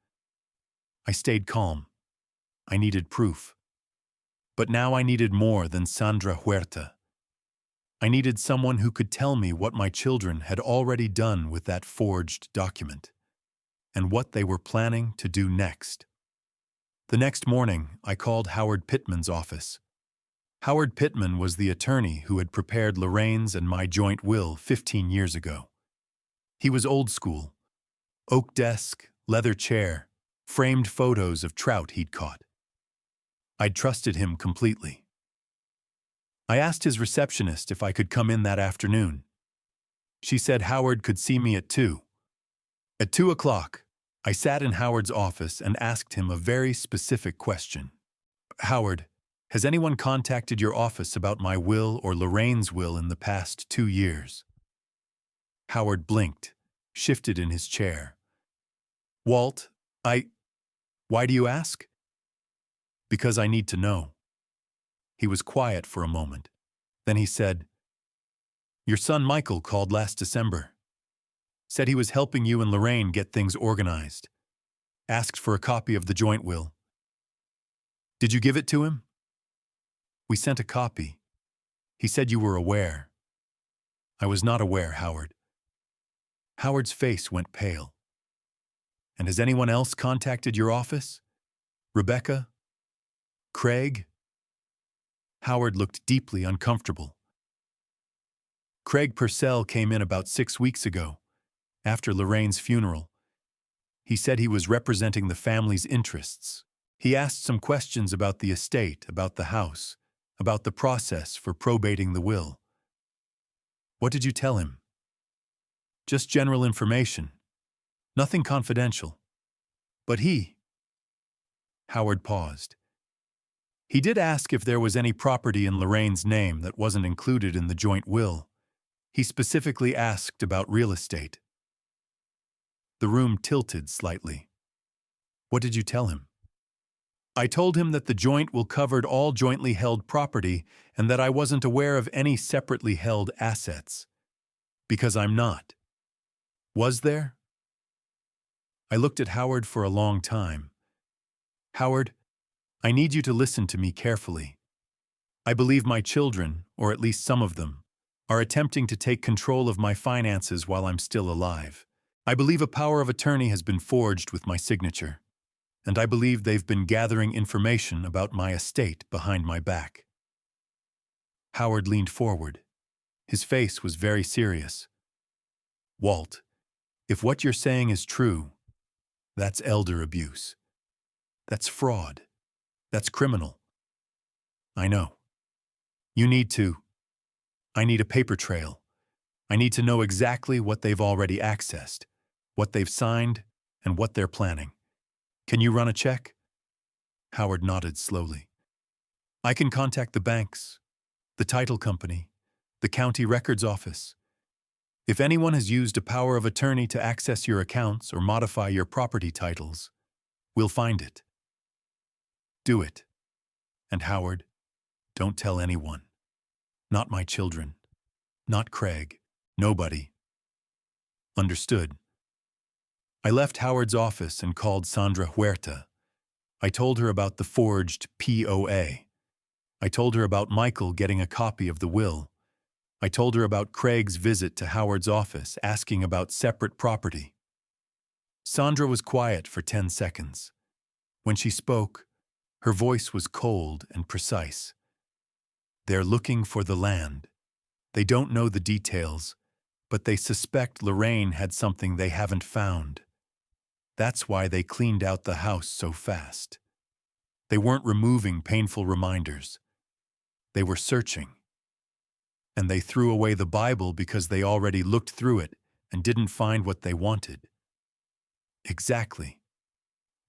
I stayed calm. I needed proof. But now I needed more than Sandra Huerta. I needed someone who could tell me what my children had already done with that forged document, and what they were planning to do next. The next morning, I called Howard Pittman's office. Howard Pittman was the attorney who had prepared Lorraine's and my joint will 15 years ago. He was old school. Oak desk, leather chair, framed photos of trout he'd caught. I'd trusted him completely. I asked his receptionist if I could come in that afternoon. She said Howard could see me at 2. At 2 o'clock, I sat in Howard's office and asked him a very specific question. Howard, has anyone contacted your office about my will or Lorraine's will in the past 2 years? Howard blinked, shifted in his chair. Walt, why do you ask? Because I need to know. He was quiet for a moment. Then he said, your son Michael called last December. Said he was helping you and Lorraine get things organized. Asked for a copy of the joint will. Did you give it to him? We sent a copy. He said you were aware. I was not aware, Howard. Howard's face went pale. And has anyone else contacted your office? Rebecca? Craig? Howard looked deeply uncomfortable. Craig Purcell came in about 6 weeks ago, after Lorraine's funeral. He said he was representing the family's interests. He asked some questions about the estate, about the house, about the process for probating the will. What did you tell him? Just general information. Nothing confidential. But Howard paused. He did ask if there was any property in Lorraine's name that wasn't included in the joint will. He specifically asked about real estate. The room tilted slightly. What did you tell him? I told him that the joint will covered all jointly held property and that I wasn't aware of any separately held assets. Because I'm not. Was there? I looked at Howard for a long time. Howard, I need you to listen to me carefully. I believe my children, or at least some of them, are attempting to take control of my finances while I'm still alive. I believe a power of attorney has been forged with my signature, and I believe they've been gathering information about my estate behind my back. Howard leaned forward. His face was very serious. Walt, if what you're saying is true, that's elder abuse. That's fraud. That's criminal. I know. I need a paper trail. I need to know exactly what they've already accessed, what they've signed, and what they're planning. Can you run a check? Howard nodded slowly. I can contact the banks, the title company, the county records office. If anyone has used a power of attorney to access your accounts or modify your property titles, we'll find it. Do it. And Howard, don't tell anyone. Not my children. Not Craig. Nobody. Understood. I left Howard's office and called Sandra Huerta. I told her about the forged POA. I told her about Michael getting a copy of the will. I told her about Craig's visit to Howard's office asking about separate property. Sandra was quiet for 10 seconds. When she spoke, her voice was cold and precise. They're looking for the land. They don't know the details, but they suspect Lorraine had something they haven't found. That's why they cleaned out the house so fast. They weren't removing painful reminders. They were searching. And they threw away the Bible because they already looked through it and didn't find what they wanted. Exactly.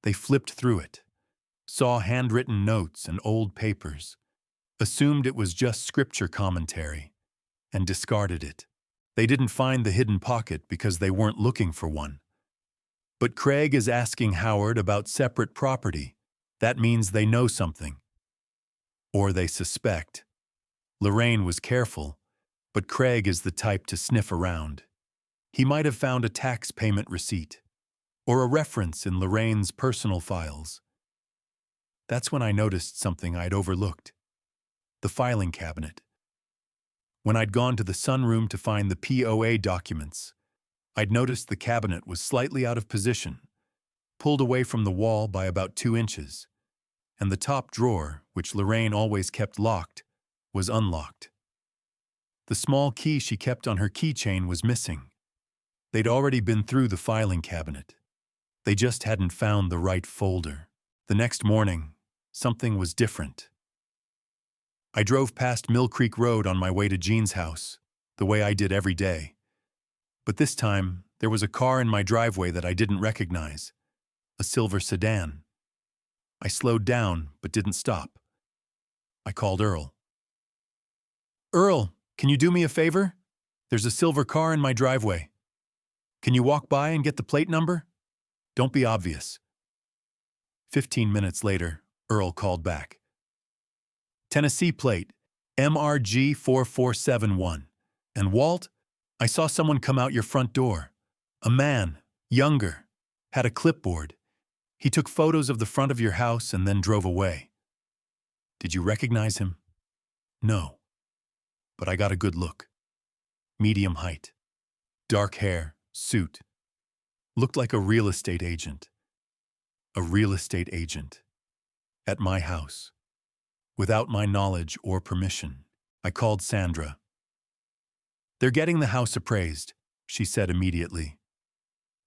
They flipped through it, saw handwritten notes and old papers, assumed it was just scripture commentary, and discarded it. They didn't find the hidden pocket because they weren't looking for one. But Craig is asking Howard about separate property. That means they know something. Or they suspect. Lorraine was careful, but Craig is the type to sniff around. He might have found a tax payment receipt, or a reference in Lorraine's personal files. That's when I noticed something I'd overlooked. The filing cabinet. When I'd gone to the sunroom to find the POA documents, I'd noticed the cabinet was slightly out of position, pulled away from the wall by about 2 inches, and the top drawer, which Lorraine always kept locked, was unlocked. The small key she kept on her keychain was missing. They'd already been through the filing cabinet. They just hadn't found the right folder. The next morning, something was different. I drove past Mill Creek Road on my way to Jean's house, the way I did every day. But this time, there was a car in my driveway that I didn't recognize, a silver sedan. I slowed down, but didn't stop. I called Earl. "Earl, can you do me a favor? There's a silver car in my driveway. Can you walk by and get the plate number? Don't be obvious." 15 minutes later, Earl called back. "Tennessee plate, MRG 4471. And Walt, I saw someone come out your front door. A man, younger, had a clipboard. He took photos of the front of your house and then drove away. Did you recognize him?" "No. But I got a good look. Medium height. Dark hair, suit. Looked like a real estate agent. A real estate agent. At my house. Without my knowledge or permission." I called Sandra. "They're getting the house appraised," she said immediately.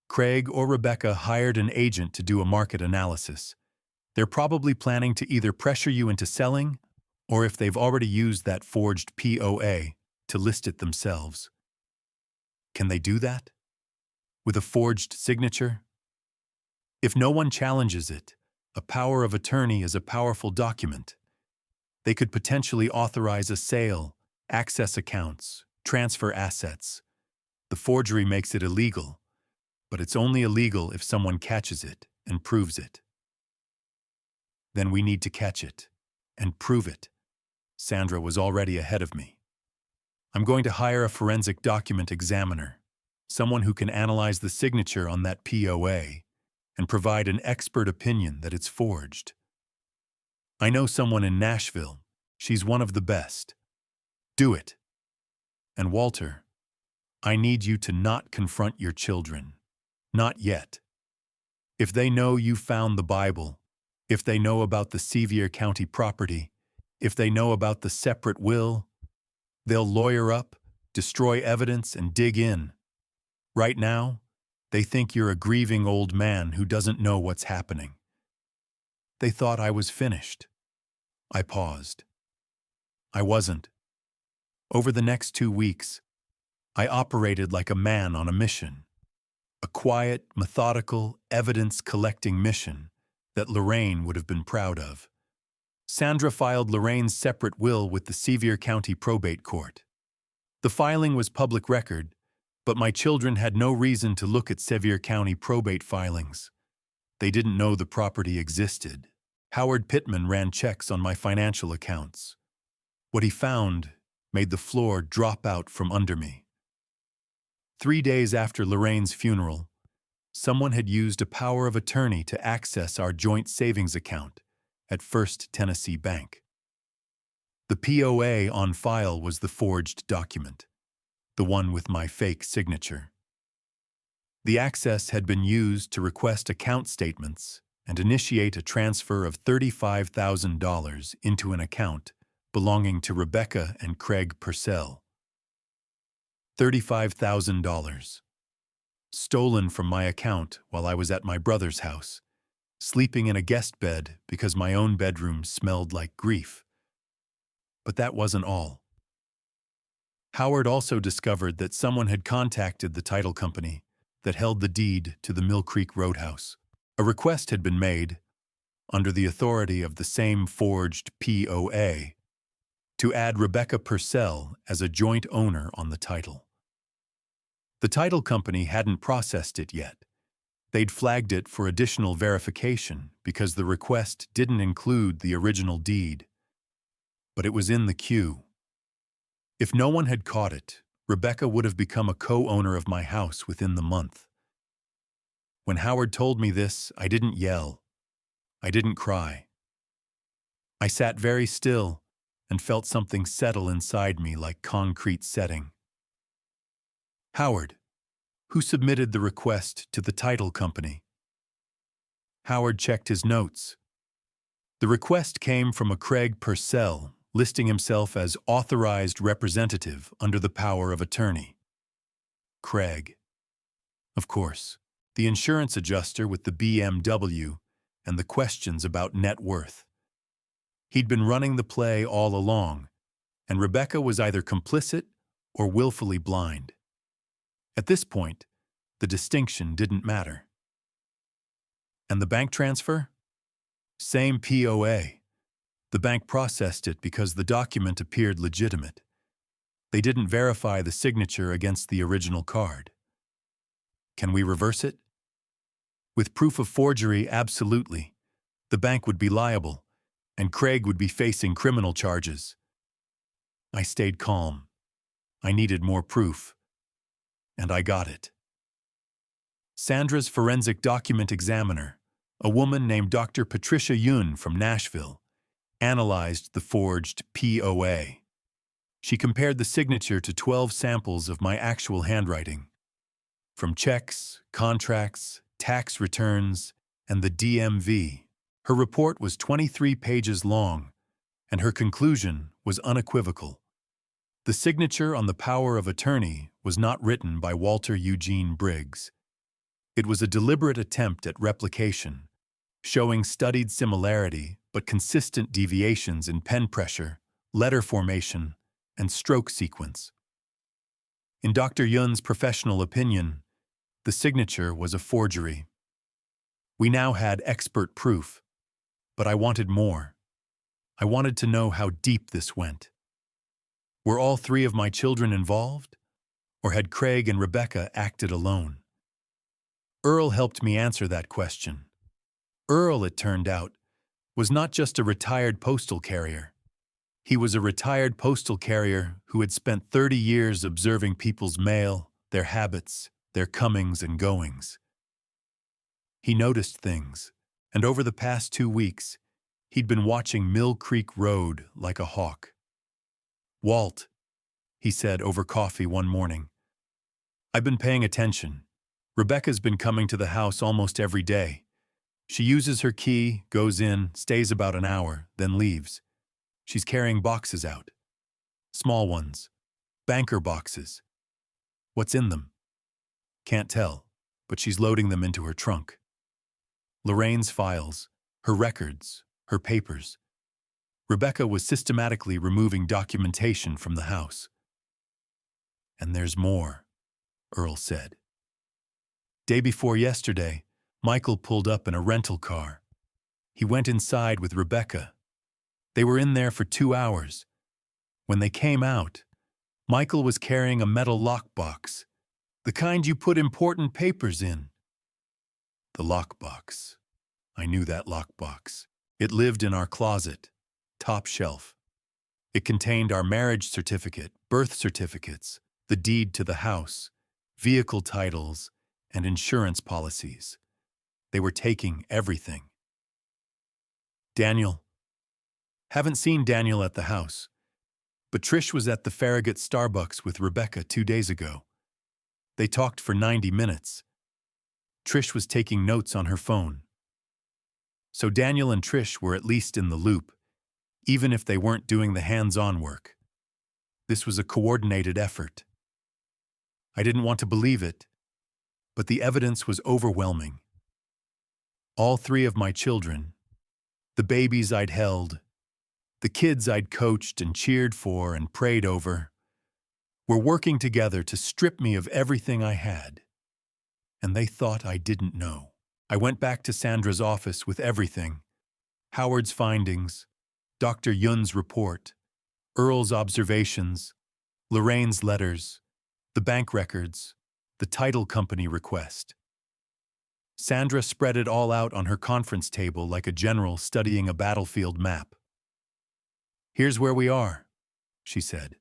"Craig or Rebecca hired an agent to do a market analysis. They're probably planning to either pressure you into selling, or if they've already used that forged POA, to list it themselves." "Can they do that? With a forged signature?" "If no one challenges it, a power of attorney is a powerful document. They could potentially authorize a sale, access accounts, transfer assets. The forgery makes it illegal, but it's only illegal if someone catches it and proves it." "Then we need to catch it and prove it." Sandra was already ahead of me. "I'm going to hire a forensic document examiner, someone who can analyze the signature on that POA and provide an expert opinion that it's forged. I know someone in Nashville. She's one of the best. Do it. And Walter, I need you to not confront your children. Not yet. If they know you found the Bible, if they know about the Sevier County property, if they know about the separate will, they'll lawyer up, destroy evidence, and dig in. Right now, they think you're a grieving old man who doesn't know what's happening. They thought I was finished." I paused. I wasn't. Over the next 2 weeks, I operated like a man on a mission. A quiet, methodical, evidence-collecting mission that Lorraine would have been proud of. Sandra filed Lorraine's separate will with the Sevier County Probate Court. The filing was public record, but my children had no reason to look at Sevier County probate filings. They didn't know the property existed. Howard Pittman ran checks on my financial accounts. What he found made the floor drop out from under me. 3 days after Lorraine's funeral, someone had used a power of attorney to access our joint savings account at First Tennessee Bank. The POA on file was the forged document, the one with my fake signature. The access had been used to request account statements and initiate a transfer of $35,000 into an account belonging to Rebecca and Craig Purcell. $35,000. Stolen from my account while I was at my brother's house, sleeping in a guest bed because my own bedroom smelled like grief. But that wasn't all. Howard also discovered that someone had contacted the title company that held the deed to the Mill Creek Roadhouse. A request had been made, under the authority of the same forged POA, to add Rebecca Purcell as a joint owner on the title. The title company hadn't processed it yet. They'd flagged it for additional verification because the request didn't include the original deed. But it was in the queue. If no one had caught it, Rebecca would have become a co-owner of my house within the month. When Howard told me this, I didn't yell. I didn't cry. I sat very still and felt something settle inside me like concrete setting. "Howard, who submitted the request to the title company?" Howard checked his notes. The request came from a Craig Purcell, listing himself as authorized representative under the power of attorney. Craig. Of course. the insurance adjuster with the BMW, and the questions about net worth. He'd been running the play all along, and Rebecca was either complicit or willfully blind. At this point, the distinction didn't matter. And the bank transfer? Same POA. The bank processed it because the document appeared legitimate. They didn't verify the signature against the original card. Can we reverse it? With proof of forgery, absolutely. The bank would be liable, and Craig would be facing criminal charges. I stayed calm. I needed more proof. And I got it. Sandra's forensic document examiner, a woman named Dr. Patricia Yun from Nashville, analyzed the forged POA. She compared the signature to 12 samples of my actual handwriting. From checks, contracts, tax returns, and the DMV. Her report was 23 pages long, and her conclusion was unequivocal. The signature on the power of attorney was not written by Walter Eugene Briggs. It was a deliberate attempt at replication, showing studied similarity but consistent deviations in pen pressure, letter formation, and stroke sequence. In Dr. Yun's professional opinion, the signature was a forgery. We now had expert proof, but I wanted more. I wanted to know how deep this went. Were all three of my children involved, or had Craig and Rebecca acted alone? Earl helped me answer that question. Earl, it turned out, was not just a retired postal carrier. He was a retired postal carrier who had spent 30 years observing people's mail, their habits, their comings and goings. He noticed things, and over the past 2 weeks, he'd been watching Mill Creek Road like a hawk. "Walt," he said over coffee one morning, "I've been paying attention. Rebecca's been coming to the house almost every day. She uses her key, goes in, stays about an hour, then leaves. She's carrying boxes out. Small ones. Banker boxes. What's in them? Can't tell, but she's loading them into her trunk. Lorraine's files, her records, her papers. Rebecca was systematically removing documentation from the house." "And there's more," Earl said. "Day before yesterday, Michael pulled up in a rental car. He went inside with Rebecca. They were in there for 2 hours. When they came out, Michael was carrying a metal lockbox, the kind you put important papers in." The lockbox. I knew that lockbox. It lived in our closet, top shelf. It contained our marriage certificate, birth certificates, the deed to the house, vehicle titles, and insurance policies. They were taking everything. "Daniel." "Haven't seen Daniel at the house, but Trish was at the Farragut Starbucks with Rebecca 2 days ago. They talked for 90 minutes. Trish was taking notes on her phone. So Daniel and Trish were at least in the loop, even if they weren't doing the hands-on work. This was a coordinated effort. I didn't want to believe it, but the evidence was overwhelming. All three of my children, the babies I'd held, the kids I'd coached and cheered for and prayed over, were working together to strip me of everything I had. And they thought I didn't know. I went back to Sandra's office with everything: Howard's findings, Dr. Yun's report, Earl's observations, Lorraine's letters, the bank records, the title company request. Sandra spread it all out on her conference table like a general studying a battlefield map. "Here's where we are," she said.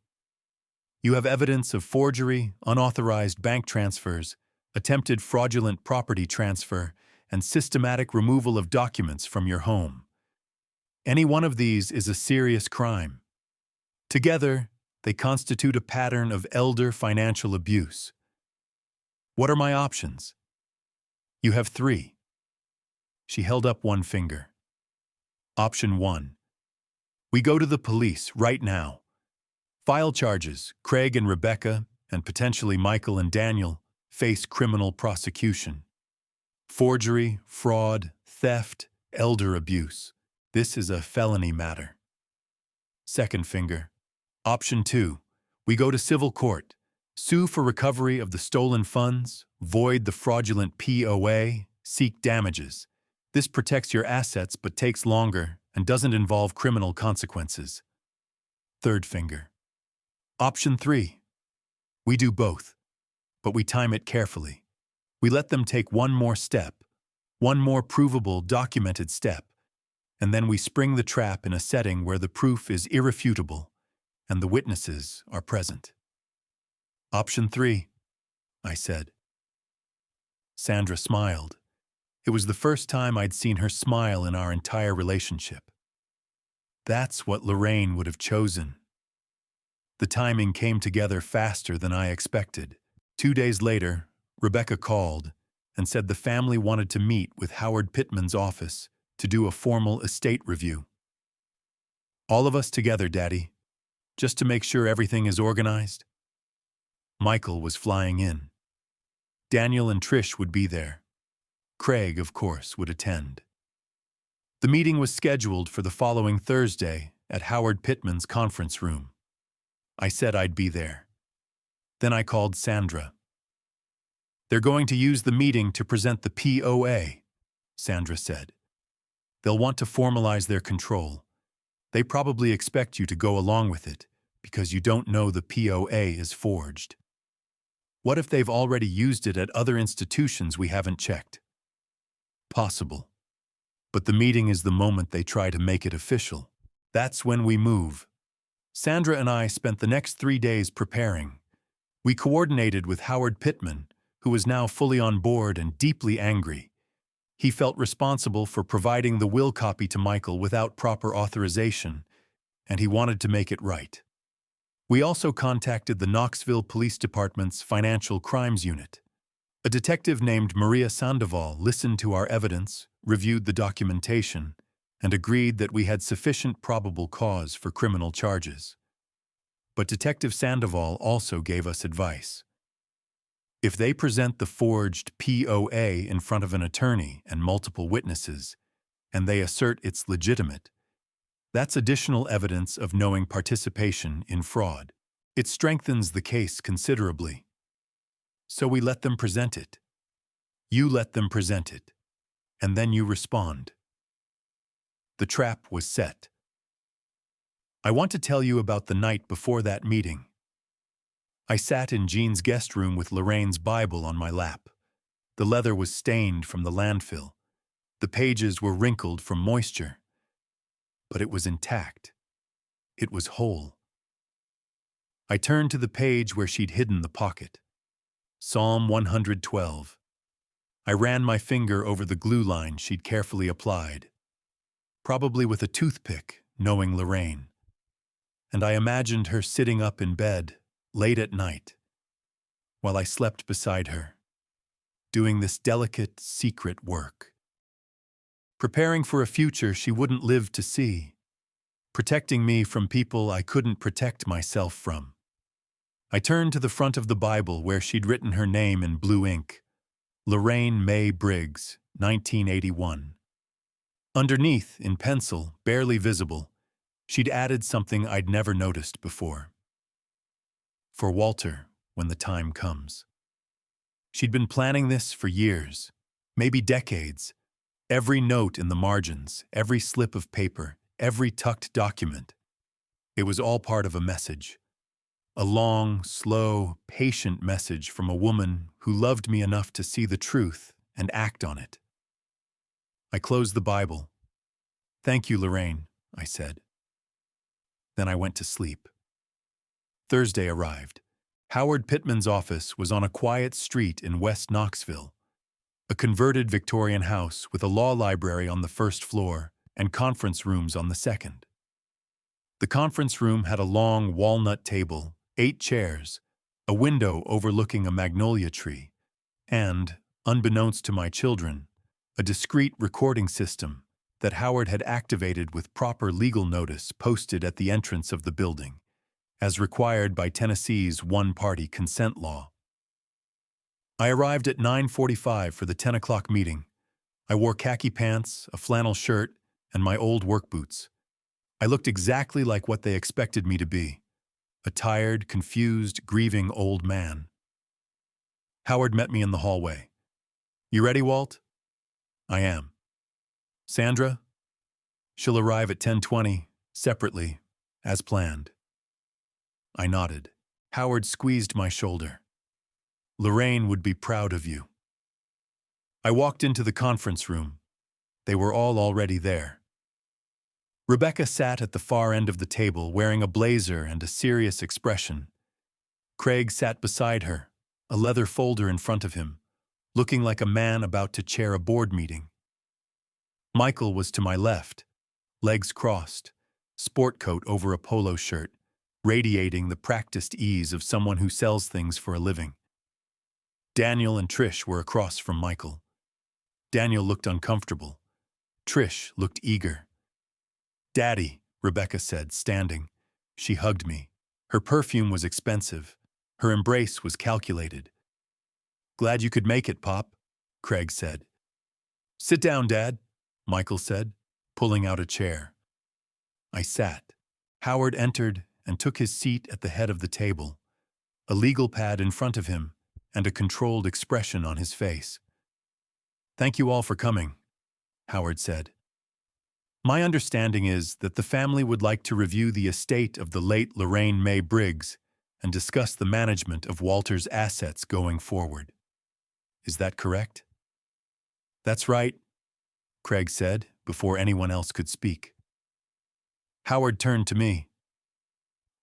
"You have evidence of forgery, unauthorized bank transfers, attempted fraudulent property transfer, and systematic removal of documents from your home. Any one of these is a serious crime. Together, they constitute a pattern of elder financial abuse. What are my options? You have 3. She held up one finger. Option 1. We go to the police right now. File charges. Craig and Rebecca, and potentially Michael and Daniel, face criminal prosecution. Forgery, fraud, theft, elder abuse. This is a felony matter. Second finger. Option 2. We go to civil court. Sue for recovery of the stolen funds, void the fraudulent POA, seek damages. This protects your assets but takes longer and doesn't involve criminal consequences. Third finger. Option 3. We do both, but we time it carefully. We let them take one more step, one more provable, documented step, and then we spring the trap in a setting where the proof is irrefutable and the witnesses are present. Option 3, I said. Sandra smiled. It was the first time I'd seen her smile in our entire relationship. That's what Lorraine would have chosen. The timing came together faster than I expected. 2 days later, Rebecca called and said the family wanted to meet with Howard Pittman's office to do a formal estate review. All of us together, Daddy, just to make sure everything is organized. Michael was flying in. Daniel and Trish would be there. Craig, of course, would attend. The meeting was scheduled for the following Thursday at Howard Pittman's conference room. I said I'd be there. Then I called Sandra. They're going to use the meeting to present the POA, Sandra said. They'll want to formalize their control. They probably expect you to go along with it because you don't know the POA is forged. What if they've already used it at other institutions we haven't checked? Possible. But the meeting is the moment they try to make it official. That's when we move. Sandra and I spent the next 3 days preparing. We coordinated with Howard Pittman, who was now fully on board and deeply angry. He felt responsible for providing the will copy to Michael without proper authorization, and he wanted to make it right. We also contacted the Knoxville Police Department's Financial Crimes Unit. A detective named Maria Sandoval listened to our evidence, reviewed the documentation, and agreed that we had sufficient probable cause for criminal charges. But Detective Sandoval also gave us advice. If they present the forged POA in front of an attorney and multiple witnesses, and they assert it's legitimate, that's additional evidence of knowing participation in fraud. It strengthens the case considerably. So we let them present it. You let them present it, and then you respond. The trap was set. I want to tell you about the night before that meeting. I sat in Jean's guest room with Lorraine's Bible on my lap. The leather was stained from the landfill. The pages were wrinkled from moisture. But it was intact. It was whole. I turned to the page where she'd hidden the pocket. Psalm 112. I ran my finger over the glue line she'd carefully applied, probably with a toothpick, knowing Lorraine. And I imagined her sitting up in bed, late at night, while I slept beside her, doing this delicate, secret work. Preparing for a future she wouldn't live to see, protecting me from people I couldn't protect myself from. I turned to the front of the Bible where she'd written her name in blue ink, Lorraine May Briggs, 1981. Underneath, in pencil, barely visible, she'd added something I'd never noticed before. For Walter, when the time comes. She'd been planning this for years, maybe decades. Every note in the margins, every slip of paper, every tucked document. It was all part of a message. A long, slow, patient message from a woman who loved me enough to see the truth and act on it. I closed the Bible. Thank you, Lorraine, I said. Then I went to sleep. Thursday arrived. Howard Pittman's office was on a quiet street in West Knoxville, a converted Victorian house with a law library on the first floor and conference rooms on the second. The conference room had a long walnut table, 8 chairs, a window overlooking a magnolia tree, and, unbeknownst to my children, a discreet recording system that Howard had activated with proper legal notice posted at the entrance of the building, as required by Tennessee's one-party consent law. I arrived at 9:45 for the 10 o'clock meeting. I wore khaki pants, a flannel shirt, and my old work boots. I looked exactly like what they expected me to be, a tired, confused, grieving old man. Howard met me in the hallway. "You ready, Walt?" "I am." "Sandra?" "She'll arrive at 10:20, separately, as planned." I nodded. Howard squeezed my shoulder. "Lorraine would be proud of you." I walked into the conference room. They were all already there. Rebecca sat at the far end of the table wearing a blazer and a serious expression. Craig sat beside her, a leather folder in front of him, looking like a man about to chair a board meeting. Michael was to my left, legs crossed, sport coat over a polo shirt, radiating the practiced ease of someone who sells things for a living. Daniel and Trish were across from Michael. Daniel looked uncomfortable. Trish looked eager. "Daddy," Rebecca said, standing. She hugged me. Her perfume was expensive. Her embrace was calculated. "Glad you could make it, Pop," Craig said. "Sit down, Dad," Michael said, pulling out a chair. I sat. Howard entered and took his seat at the head of the table, a legal pad in front of him and a controlled expression on his face. "Thank you all for coming," Howard said. "My understanding is that the family would like to review the estate of the late Lorraine May Briggs and discuss the management of Walter's assets going forward. Is that correct?" "That's right," Craig said before anyone else could speak. Howard turned to me.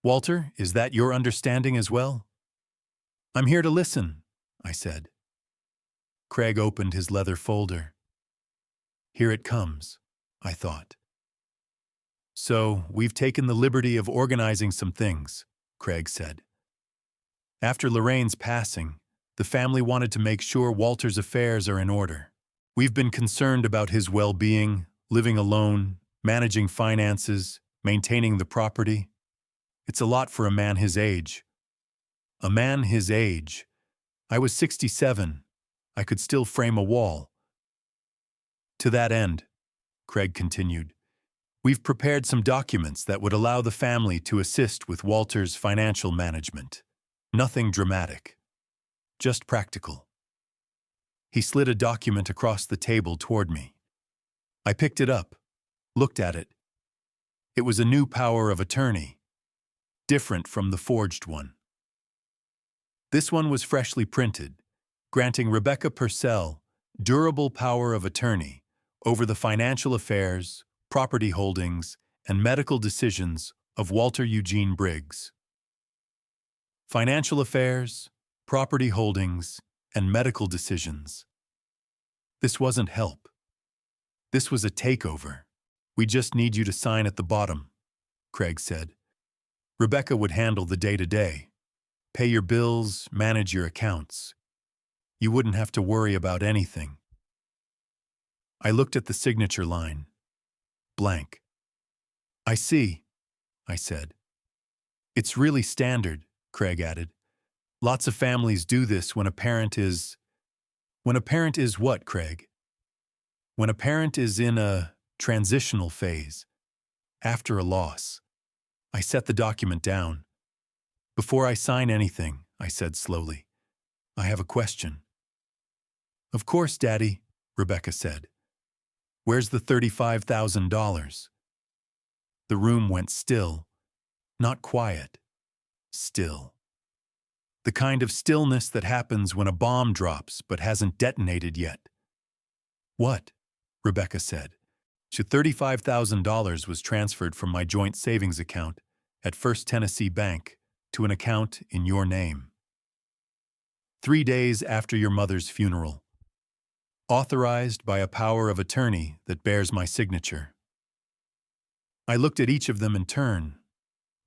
"Walter, is that your understanding as well?" "I'm here to listen," I said. Craig opened his leather folder. "Here it comes," I thought. "So, we've taken the liberty of organizing some things," Craig said. "After Lorraine's passing, the family wanted to make sure Walter's affairs are in order. We've been concerned about his well-being, living alone, managing finances, maintaining the property. It's a lot for a man his age." A man his age. I was 67. I could still frame a wall. "To that end," Craig continued, "we've prepared some documents that would allow the family to assist with Walter's financial management. Nothing dramatic. Just practical." He slid a document across the table toward me. I picked it up, looked at it. It was a new power of attorney, different from the forged one. This one was freshly printed, granting Rebecca Purcell durable power of attorney over the financial affairs, property holdings, and medical decisions of Walter Eugene Briggs. Financial affairs, property holdings, and medical decisions. This wasn't help. This was a takeover. "We just need you to sign at the bottom," Craig said. "Rebecca would handle the day-to-day. Pay your bills, manage your accounts. You wouldn't have to worry about anything." I looked at the signature line. Blank. "I see," I said. "It's really standard," Craig added. "Lots of families do this when a parent is..." "When a parent is what, Craig?" "When a parent is in a transitional phase, after a loss." I set the document down. "Before I sign anything," I said slowly, "I have a question." "Of course, Daddy," Rebecca said. "Where's the $35,000? The room went still. Not quiet. Still. The kind of stillness that happens when a bomb drops but hasn't detonated yet. "What?" Rebecca said. $35,000 was transferred from my joint savings account at First Tennessee Bank to an account in your name. 3 days after your mother's funeral. Authorized by a power of attorney that bears my signature." I looked at each of them in turn.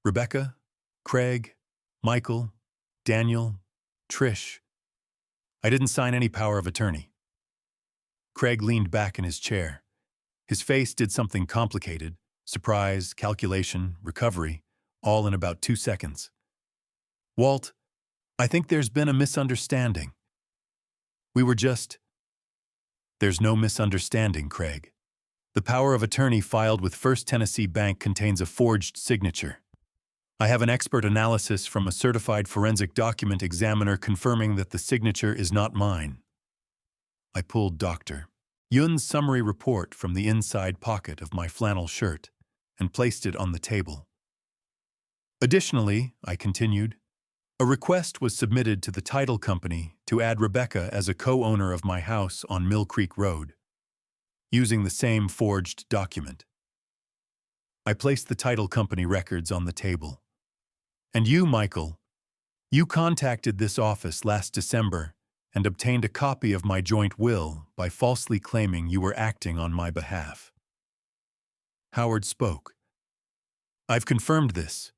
Rebecca, Craig, Michael, Daniel, Trish. I didn't sign any power of attorney. Craig leaned back in his chair. His face did something complicated: surprise, calculation, recovery, all in about 2 seconds. "Walt, I think there's been a misunderstanding. We were just... There's no misunderstanding, Craig. The power of attorney filed with First Tennessee Bank contains a forged signature. I have an expert analysis from a certified forensic document examiner confirming that the signature is not mine. I pulled Dr. Yun's summary report from the inside pocket of my flannel shirt and placed it on the table. Additionally, I continued, a request was submitted to the title company to add Rebecca as a co-owner of my house on Mill Creek Road, using the same forged document. I placed the title company records on the table. And you, Michael, you contacted this office last December and obtained a copy of my joint will by falsely claiming you were acting on my behalf. Howard spoke. I've confirmed this.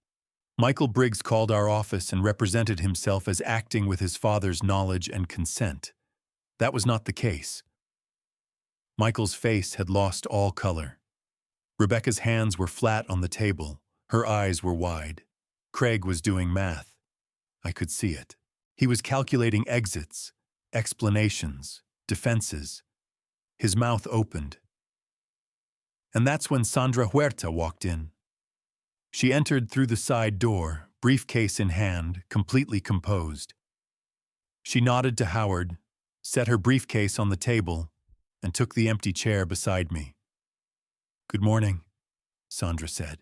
Michael Briggs called our office and represented himself as acting with his father's knowledge and consent. That was not the case. Michael's face had lost all color. Rebecca's hands were flat on the table. Her eyes were wide. Craig was doing math. I could see it. He was calculating exits, explanations, defenses. His mouth opened. And that's when Sandra Huerta walked in. She entered through the side door, briefcase in hand, completely composed. She nodded to Howard, set her briefcase on the table, and took the empty chair beside me. Good morning, Sandra said.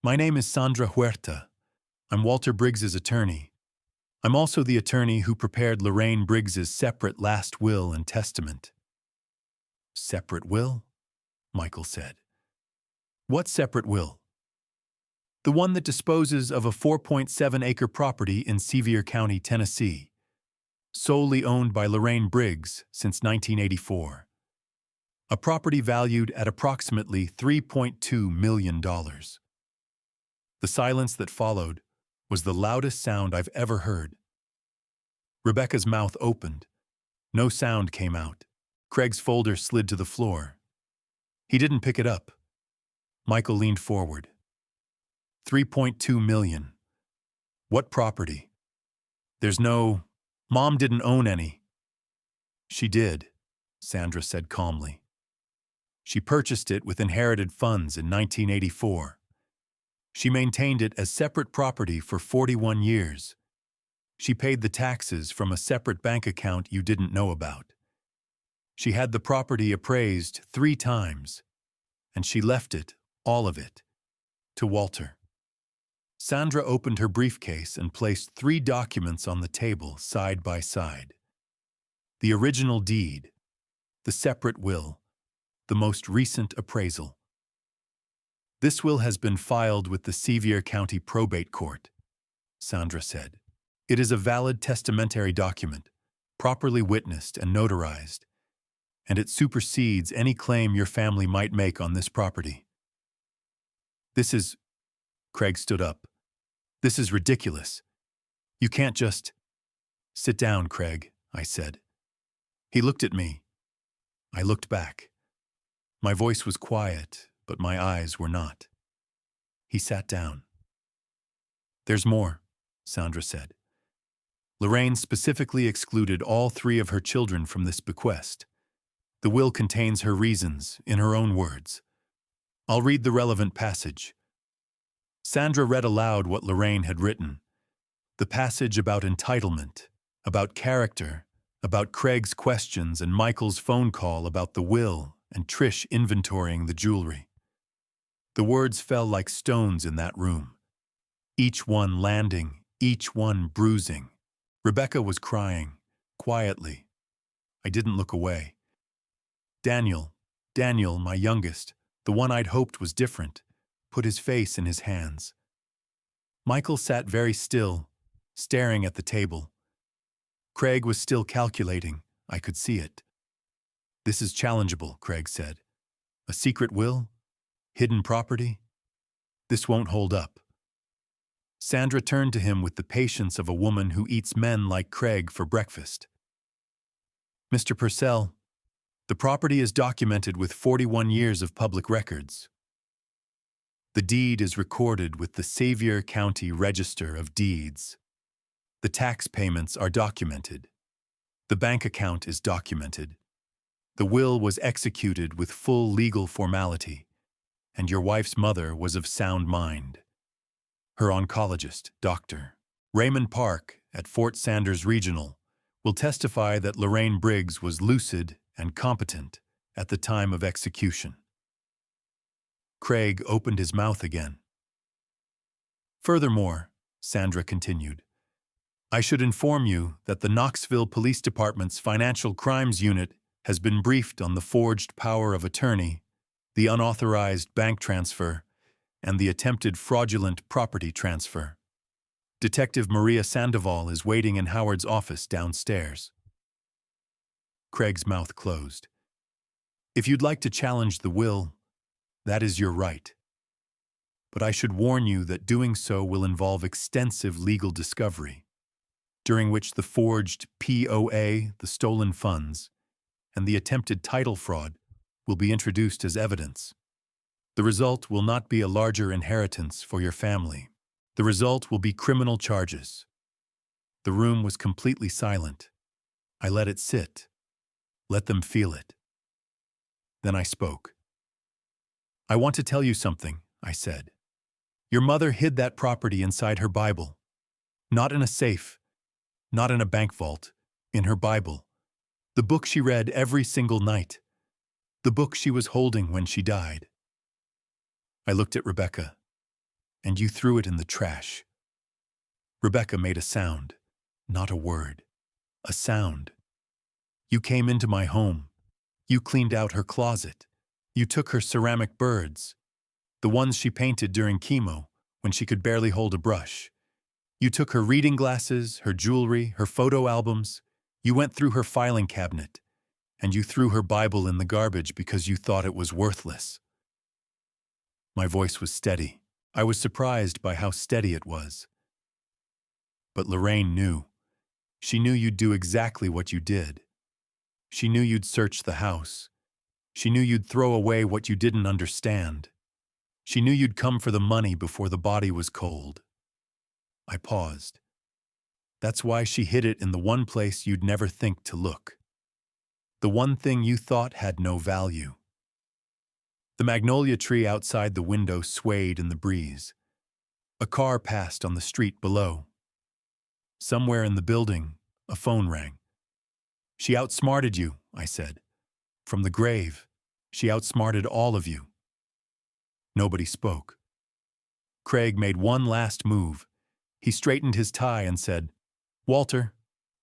My name is Sandra Huerta. I'm Walter Briggs's attorney. I'm also the attorney who prepared Lorraine Briggs's separate last will and testament. Separate will? Michael said. What separate will? The one that disposes of a 4.7-acre property in Sevier County, Tennessee, solely owned by Lorraine Briggs since 1984. A property valued at approximately $3.2 million. The silence that followed was the loudest sound I've ever heard. Rebecca's mouth opened. No sound came out. Craig's folder slid to the floor. He didn't pick it up. Michael leaned forward. 3.2 million. What property? There's no... Mom didn't own any. She did, Sandra said calmly. She purchased it with inherited funds in 1984. She maintained it as separate property for 41 years. She paid the taxes from a separate bank account you didn't know about. She had the property appraised 3 times, and she left it, all of it, to Walter. Sandra opened her briefcase and placed 3 documents on the table side by side. The original deed, the separate will, the most recent appraisal. This will has been filed with the Sevier County Probate Court, Sandra said. It is a valid testamentary document, properly witnessed and notarized, and it supersedes any claim your family might make on this property. This is... Craig stood up. This is ridiculous. You can't just... Sit down, Craig, I said. He looked at me. I looked back. My voice was quiet, but my eyes were not. He sat down. There's more, Sandra said. Lorraine specifically excluded all 3 of her children from this bequest. The will contains her reasons, in her own words. I'll read the relevant passage. Sandra read aloud what Lorraine had written. The passage about entitlement, about character, about Craig's questions and Michael's phone call about the will and Trish inventorying the jewelry. The words fell like stones in that room, each one landing, each one bruising. Rebecca was crying, quietly. I didn't look away. Daniel, my youngest, the one I'd hoped was different, put his face in his hands. Michael sat very still, staring at the table. Craig was still calculating. I could see it. This is challengeable, Craig said. A secret will? Hidden property? This won't hold up. Sandra turned to him with the patience of a woman who eats men like Craig for breakfast. Mr. Purcell, the property is documented with 41 years of public records. The deed is recorded with the Sevier County Register of Deeds. The tax payments are documented. The bank account is documented. The will was executed with full legal formality, and your wife's mother was of sound mind. Her oncologist, Dr. Raymond Park at Fort Sanders Regional, will testify that Lorraine Briggs was lucid and competent at the time of execution. Craig opened his mouth again. Furthermore, Sandra continued, I should inform you that the Knoxville Police Department's Financial Crimes Unit has been briefed on the forged power of attorney, the unauthorized bank transfer, and the attempted fraudulent property transfer. Detective Maria Sandoval is waiting in Howard's office downstairs. Craig's mouth closed. If you'd like to challenge the will, that is your right. But I should warn you that doing so will involve extensive legal discovery, during which the forged POA, the stolen funds, and the attempted title fraud will be introduced as evidence. The result will not be a larger inheritance for your family. The result will be criminal charges. The room was completely silent. I let it sit. Let them feel it. Then I spoke. I want to tell you something, I said. Your mother hid that property inside her Bible. Not in a safe, not in a bank vault, in her Bible. The book she read every single night. The book she was holding when she died. I looked at Rebecca, and you threw it in the trash. Rebecca made a sound, not a word. A sound. You came into my home. You cleaned out her closet. You took her ceramic birds, the ones she painted during chemo when she could barely hold a brush. You took her reading glasses, her jewelry, her photo albums. You went through her filing cabinet, and you threw her Bible in the garbage because you thought it was worthless. My voice was steady. I was surprised by how steady it was. But Lorraine knew. She knew you'd do exactly what you did. She knew you'd search the house. She knew you'd throw away what you didn't understand. She knew you'd come for the money before the body was cold. I paused. That's why she hid it in the one place you'd never think to look. The one thing you thought had no value. The magnolia tree outside the window swayed in the breeze. A car passed on the street below. Somewhere in the building, a phone rang. She outsmarted you, I said. From the grave, she outsmarted all of you. Nobody spoke. Craig made one last move. He straightened his tie and said, Walter,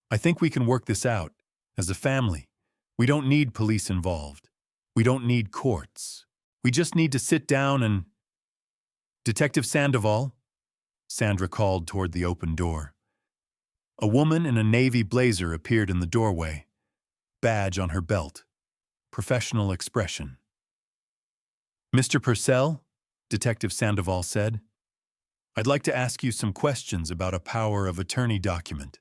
I think we can work this out. As a family, we don't need police involved. We don't need courts. We just need to sit down and... Detective Sandoval, Sandra called toward the open door. A woman in a navy blazer appeared in the doorway, badge on her belt, professional expression. Mr. Purcell, Detective Sandoval said, I'd like to ask you some questions about a power of attorney document.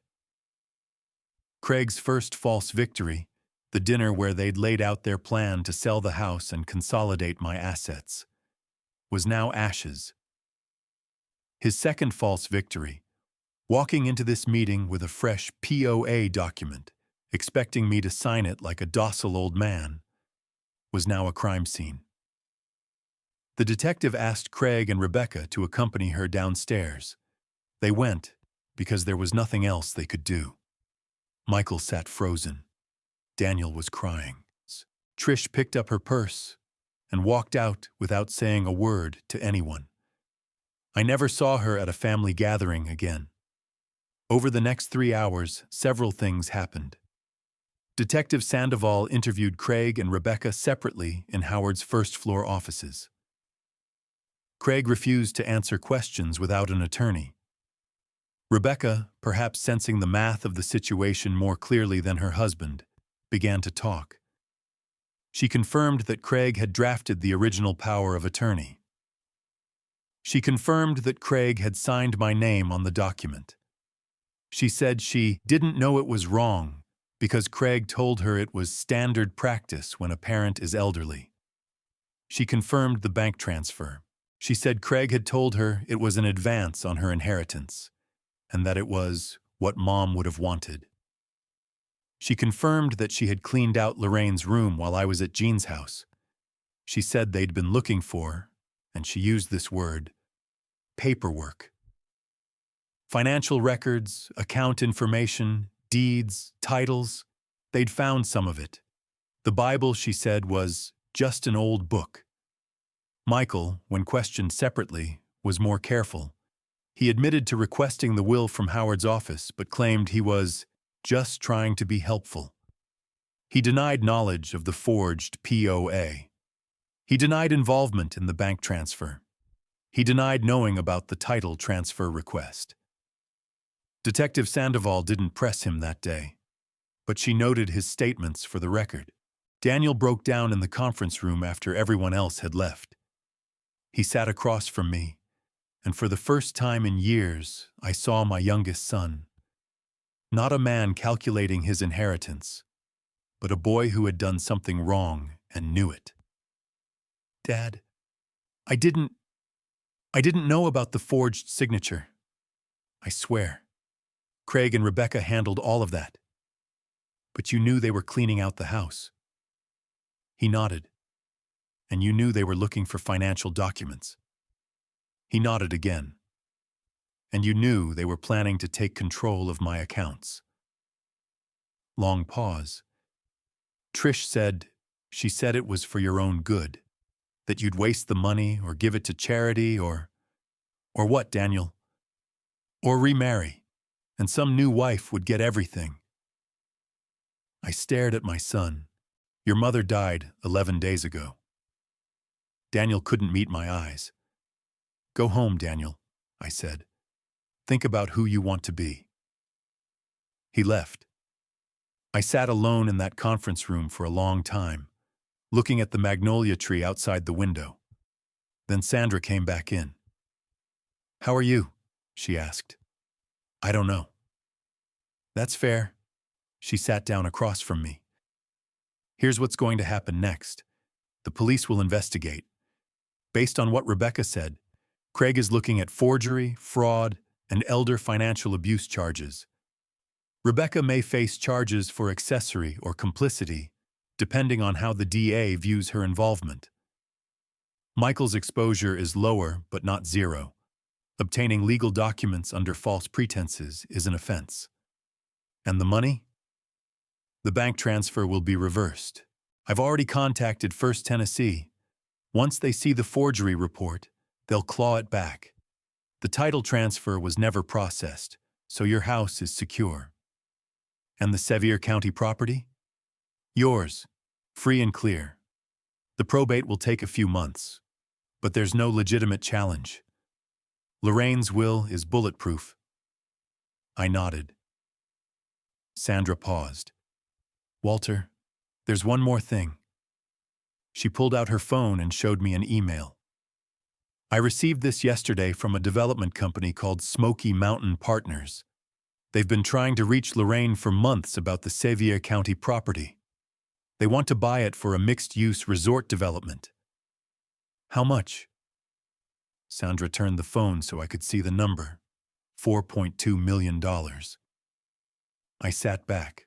Craig's first false victory, the dinner where they'd laid out their plan to sell the house and consolidate my assets, was now ashes. His second false victory, walking into this meeting with a fresh POA document, expecting me to sign it like a docile old man, was now a crime scene. The detective asked Craig and Rebecca to accompany her downstairs. They went because there was nothing else they could do. Michael sat frozen. Daniel was crying. Trish picked up her purse and walked out without saying a word to anyone. I never saw her at a family gathering again. Over the next 3 hours, several things happened. Detective Sandoval interviewed Craig and Rebecca separately in Howard's first-floor offices. Craig refused to answer questions without an attorney. Rebecca, perhaps sensing the math of the situation more clearly than her husband, began to talk. She confirmed that Craig had drafted the original power of attorney. She confirmed that Craig had signed my name on the document. She said she didn't know it was wrong because Craig told her it was standard practice when a parent is elderly. She confirmed the bank transfer. She said Craig had told her it was an advance on her inheritance, and that it was what Mom would have wanted. She confirmed that she had cleaned out Lorraine's room while I was at Jean's house. She said they'd been looking for, and she used this word, paperwork. Financial records, account information, deeds, titles, they'd found some of it. The Bible, she said, was just an old book. Michael, when questioned separately, was more careful. He admitted to requesting the will from Howard's office, but claimed he was just trying to be helpful. He denied knowledge of the forged POA. He denied involvement in the bank transfer. He denied knowing about the title transfer request. Detective Sandoval didn't press him that day, but she noted his statements for the record. Daniel broke down in the conference room after everyone else had left. He sat across from me, and for the first time in years, I saw my youngest son. Not a man calculating his inheritance, but a boy who had done something wrong and knew it. Dad, I didn't know about the forged signature. I swear. Craig and Rebecca handled all of that. But you knew they were cleaning out the house. He nodded. And you knew they were looking for financial documents. He nodded again. And you knew they were planning to take control of my accounts. Long pause. Trish said, she said it was for your own good, that you'd waste the money or give it to charity or what, Daniel? Or remarry, and some new wife would get everything. I stared at my son. Your mother died 11 days ago. Daniel couldn't meet my eyes. Go home, Daniel, I said. Think about who you want to be. He left. I sat alone in that conference room for a long time, looking at the magnolia tree outside the window. Then Sandra came back in. How are you? She asked. I don't know. That's fair. She sat down across from me. Here's what's going to happen next. The police will investigate. Based on what Rebecca said, Craig is looking at forgery, fraud, and elder financial abuse charges. Rebecca may face charges for accessory or complicity, depending on how the DA views her involvement. Michael's exposure is lower but not zero. Obtaining legal documents under false pretenses is an offense. And the money? The bank transfer will be reversed. I've already contacted First Tennessee. Once they see the forgery report, they'll claw it back. The title transfer was never processed, so your house is secure. And the Sevier County property? Yours, free and clear. The probate will take a few months, but there's no legitimate challenge. Lorraine's will is bulletproof. I nodded. Sandra paused. Walter, there's one more thing. She pulled out her phone and showed me an email. I received this yesterday from a development company called Smoky Mountain Partners. They've been trying to reach Lorraine for months about the Sevier County property. They want to buy it for a mixed-use resort development. How much? Sandra turned the phone so I could see the number. $4.2 million. I sat back.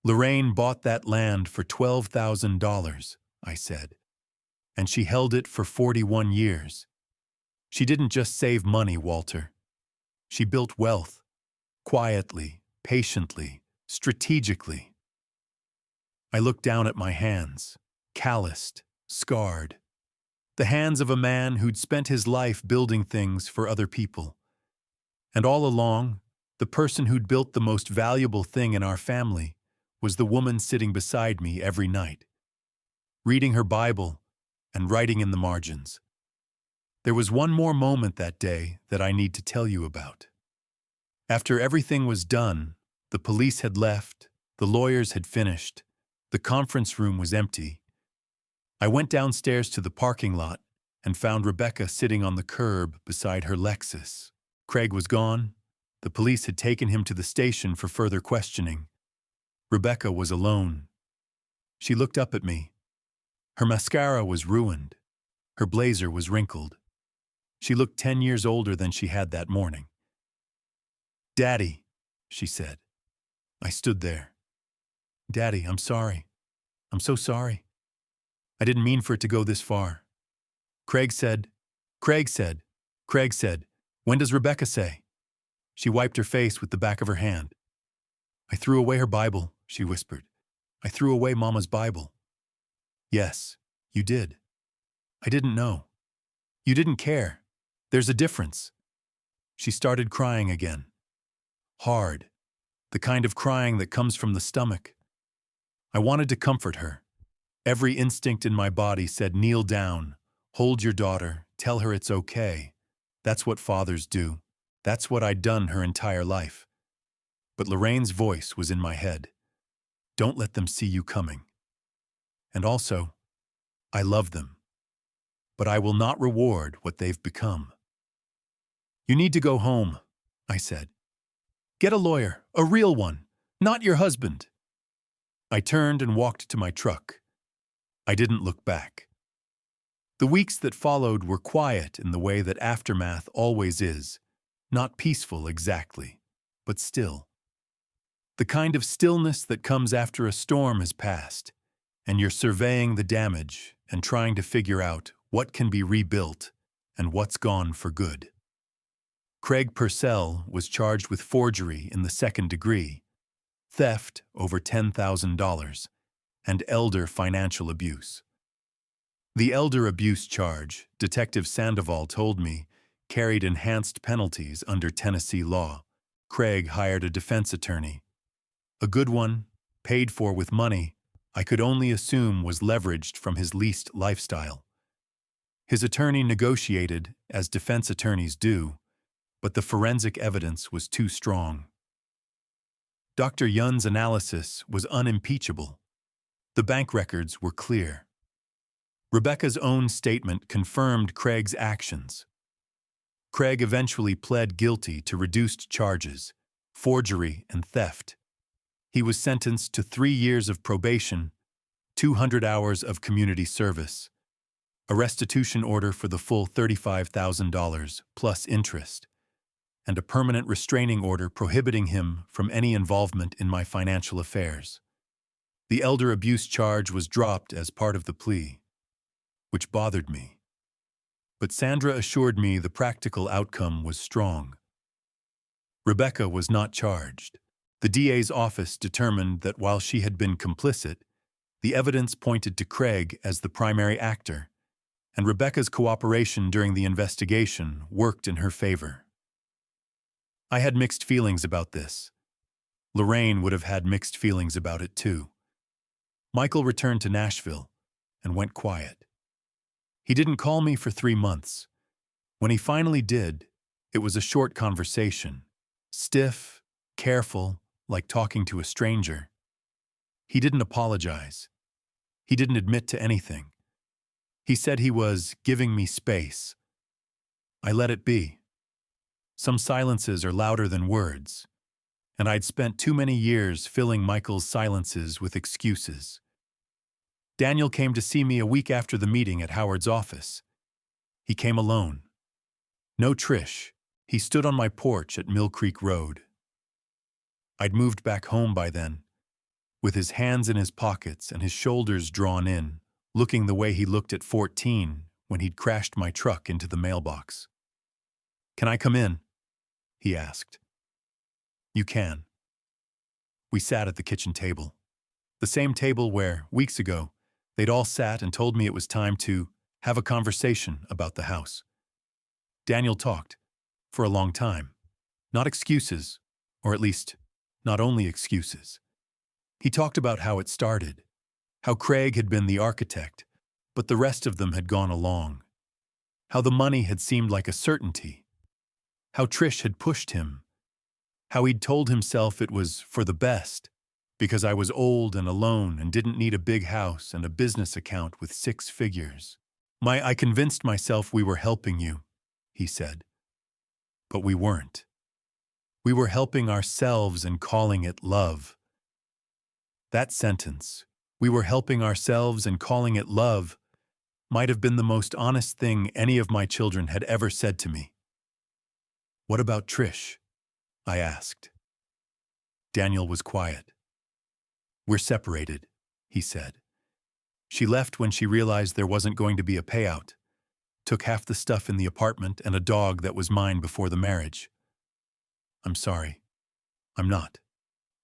Lorraine bought that land for $12,000, I said. And she held it for 41 years. She didn't just save money, Walter. She built wealth. Quietly, patiently, strategically. I looked down at my hands, calloused, scarred. The hands of a man who'd spent his life building things for other people. And all along, the person who'd built the most valuable thing in our family was the woman sitting beside me every night, reading her Bible and writing in the margins. There was one more moment that day that I need to tell you about. After everything was done, the police had left, the lawyers had finished, the conference room was empty. I went downstairs to the parking lot and found Rebecca sitting on the curb beside her Lexus. Craig was gone. The police had taken him to the station for further questioning. Rebecca was alone. She looked up at me. Her mascara was ruined. Her blazer was wrinkled. She looked 10 years older than she had that morning. Daddy, she said. I stood there. Daddy, I'm sorry. I'm so sorry. I didn't mean for it to go this far. Craig said, Craig said, Craig said, when does Rebecca say? She wiped her face with the back of her hand. I threw away her Bible, she whispered. I threw away Mama's Bible. Yes, you did. I didn't know. You didn't care. There's a difference. She started crying again. Hard. The kind of crying that comes from the stomach. I wanted to comfort her. Every instinct in my body said, kneel down, hold your daughter, tell her it's okay. That's what fathers do. That's what I'd done her entire life. But Lorraine's voice was in my head. Don't let them see you coming. And also, I love them. But I will not reward what they've become. You need to go home, I said. Get a lawyer, a real one, not your husband. I turned and walked to my truck. I didn't look back. The weeks that followed were quiet in the way that aftermath always is, not peaceful exactly, but still. The kind of stillness that comes after a storm has passed, and you're surveying the damage and trying to figure out what can be rebuilt and what's gone for good. Craig Purcell was charged with forgery in the second degree, theft over $10,000, and elder financial abuse. The elder abuse charge, Detective Sandoval told me, carried enhanced penalties under Tennessee law. Craig hired a defense attorney. A good one, paid for with money, I could only assume was leveraged from his leased lifestyle. His attorney negotiated, as defense attorneys do, but the forensic evidence was too strong. Dr. Yun's analysis was unimpeachable. The bank records were clear. Rebecca's own statement confirmed Craig's actions. Craig eventually pled guilty to reduced charges, forgery and theft. He was sentenced to 3 years of probation, 200 hours of community service, a restitution order for the full $35,000 plus interest, and a permanent restraining order prohibiting him from any involvement in my financial affairs. The elder abuse charge was dropped as part of the plea, which bothered me. But Sandra assured me the practical outcome was strong. Rebecca was not charged. The DA's office determined that while she had been complicit, the evidence pointed to Craig as the primary actor, and Rebecca's cooperation during the investigation worked in her favor. I had mixed feelings about this. Lorraine would have had mixed feelings about it too. Michael returned to Nashville and went quiet. He didn't call me for 3 months. When he finally did, it was a short conversation, stiff, careful, like talking to a stranger. He didn't apologize. He didn't admit to anything. He said he was giving me space. I let it be. Some silences are louder than words, and I'd spent too many years filling Michael's silences with excuses. Daniel came to see me a week after the meeting at Howard's office. He came alone. No Trish. He stood on my porch at Mill Creek Road. I'd moved back home by then, with his hands in his pockets and his shoulders drawn in, looking the way he looked at 14 when he'd crashed my truck into the mailbox. "Can I come in?" he asked. "You can." We sat at the kitchen table, the same table where, weeks ago, they'd all sat and told me it was time to have a conversation about the house. Daniel talked, for a long time. Not excuses, or at least, not only excuses. He talked about how it started, how Craig had been the architect, but the rest of them had gone along. How the money had seemed like a certainty. How Trish had pushed him. How he'd told himself it was for the best, because I was old and alone and didn't need a big house and a business account with 6 figures. I convinced myself we were helping you," he said. But we weren't. We were helping ourselves and calling it love. That sentence, "we were helping ourselves and calling it love," might have been the most honest thing any of my children had ever said to me. "What about Trish?" I asked. Daniel was quiet. "We're separated," he said. "She left when she realized there wasn't going to be a payout. Took half the stuff in the apartment and a dog that was mine before the marriage. I'm sorry. I'm not.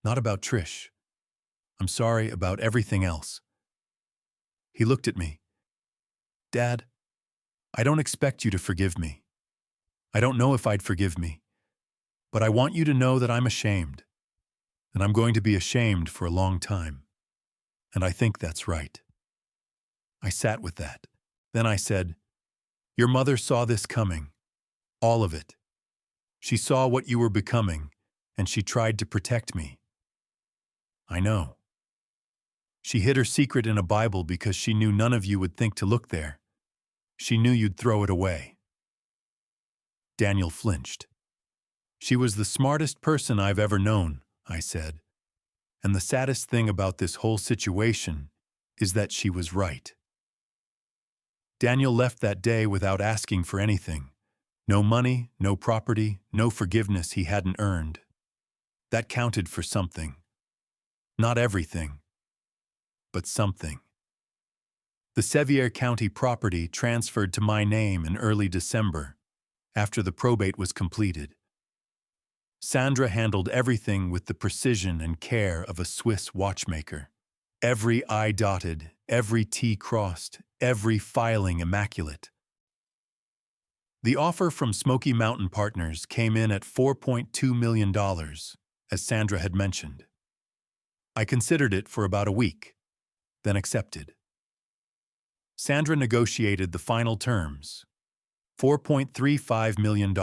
Not about Trish. I'm sorry about everything else." He looked at me. "Dad, I don't expect you to forgive me. I don't know if I'd forgive me. But I want you to know that I'm ashamed. And I'm going to be ashamed for a long time. And I think that's right." I sat with that. Then I said, "Your mother saw this coming. All of it. She saw what you were becoming, and she tried to protect me." "I know. She hid her secret in a Bible because she knew none of you would think to look there. She knew you'd throw it away." Daniel flinched. "She was the smartest person I've ever known," I said. "And the saddest thing about this whole situation is that she was right." Daniel left that day without asking for anything. No money, no property, no forgiveness he hadn't earned. That counted for something. Not everything, but something. The Sevier County property transferred to my name in early December, after the probate was completed. Sandra handled everything with the precision and care of a Swiss watchmaker. Every I dotted, every T crossed, every filing immaculate. The offer from Smoky Mountain Partners came in at $4.2 million, as Sandra had mentioned. I considered it for about a week, then accepted. Sandra negotiated the final terms, $4.35 million,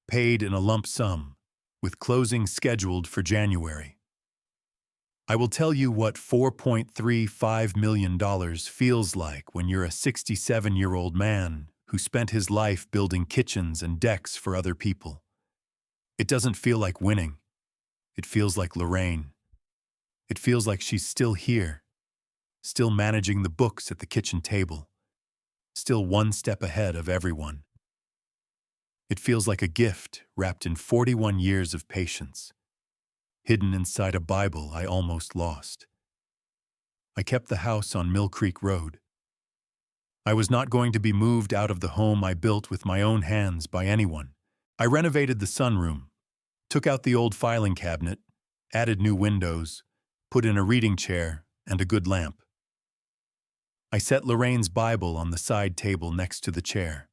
paid in a lump sum, with closing scheduled for January. I will tell you what $4.35 million feels like when you're a 67-year-old man who spent his life building kitchens and decks for other people. It doesn't feel like winning. It feels like Lorraine. It feels like she's still here, still managing the books at the kitchen table, still one step ahead of everyone. It feels like a gift wrapped in 41 years of patience, hidden inside a Bible I almost lost. I kept the house on Mill Creek Road. I was not going to be moved out of the home I built with my own hands by anyone. I renovated the sunroom, took out the old filing cabinet, added new windows, put in a reading chair and a good lamp. I set Lorraine's Bible on the side table next to the chair.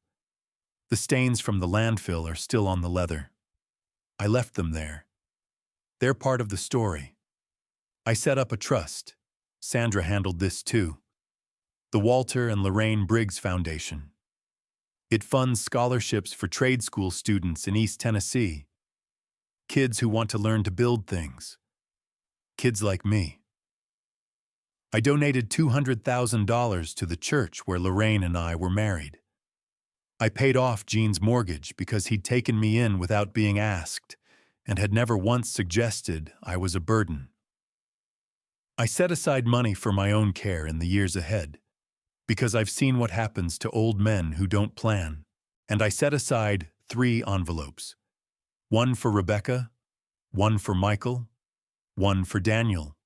The stains from the landfill are still on the leather. I left them there. They're part of the story. I set up a trust. Sandra handled this too. The Walter and Lorraine Briggs Foundation. It funds scholarships for trade school students in East Tennessee. Kids who want to learn to build things. Kids like me. I donated $200,000 to the church where Lorraine and I were married. I paid off Gene's mortgage because he'd taken me in without being asked and had never once suggested I was a burden. I set aside money for my own care in the years ahead because I've seen what happens to old men who don't plan, and I set aside 3 envelopes. One for Rebecca, one for Michael, one for Daniel.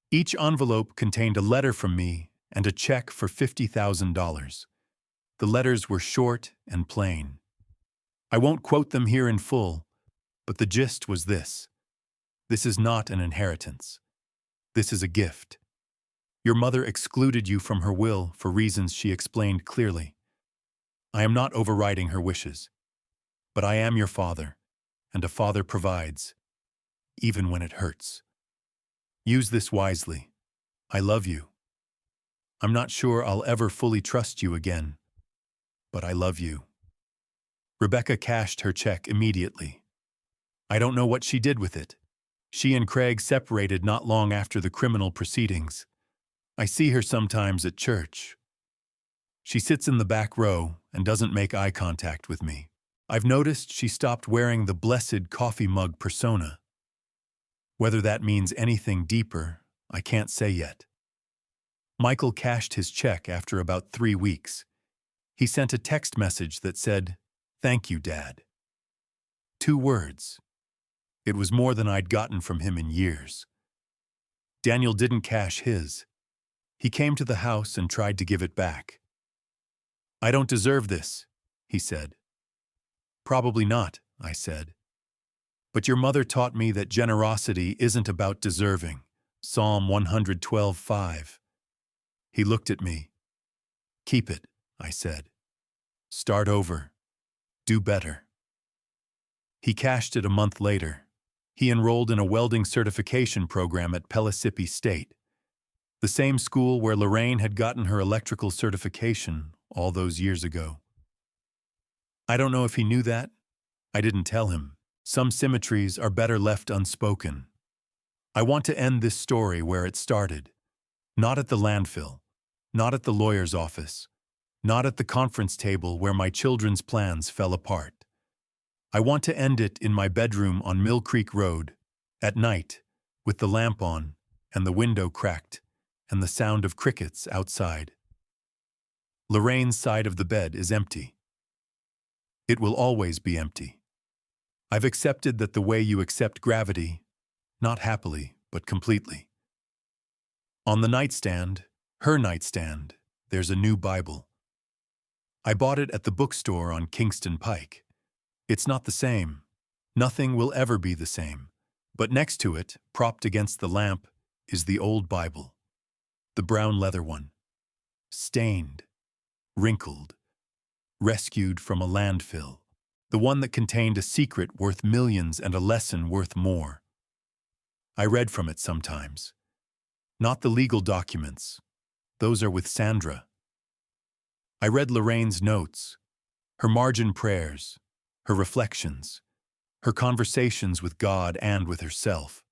Each envelope contained a letter from me and a check for $50,000. The letters were short and plain. I won't quote them here in full, but the gist was this. This is not an inheritance. This is a gift. Your mother excluded you from her will for reasons she explained clearly. I am not overriding her wishes, but I am your father, and a father provides, even when it hurts. Use this wisely. I love you. I'm not sure I'll ever fully trust you again, but I love you. Rebecca cashed her check immediately. I don't know what she did with it. She and Craig separated not long after the criminal proceedings. I see her sometimes at church. She sits in the back row and doesn't make eye contact with me. I've noticed she stopped wearing the blessed coffee mug persona. Whether that means anything deeper, I can't say yet. Michael cashed his check after about 3 weeks. He sent a text message that said, "Thank you, Dad." 2 words. It was more than I'd gotten from him in years. Daniel didn't cash his. He came to the house and tried to give it back. "I don't deserve this," he said. "Probably not," I said. "But your mother taught me that generosity isn't about deserving." Psalm 112:5. He looked at me. "Keep it," I said. "Start over. Do better." He cashed it a month later. He enrolled in a welding certification program at Pellissippi State, the same school where Lorraine had gotten her electrical certification all those years ago. I don't know if he knew that. I didn't tell him. Some symmetries are better left unspoken. I want to end this story where it started. Not at the landfill. Not at the lawyer's office. Not at the conference table where my children's plans fell apart. I want to end it in my bedroom on Mill Creek Road, at night, with the lamp on, and the window cracked, and the sound of crickets outside. Lorraine's side of the bed is empty. It will always be empty. I've accepted that the way you accept gravity, not happily, but completely. On the nightstand, her nightstand, there's a new Bible. I bought it at the bookstore on Kingston Pike. It's not the same. Nothing will ever be the same. But next to it, propped against the lamp, is the old Bible. The brown leather one. Stained. Wrinkled. Rescued from a landfill. The one that contained a secret worth millions and a lesson worth more. I read from it sometimes. Not the legal documents. Those are with Sandra. I read Lorraine's notes, her margin prayers, her reflections, her conversations with God and with herself.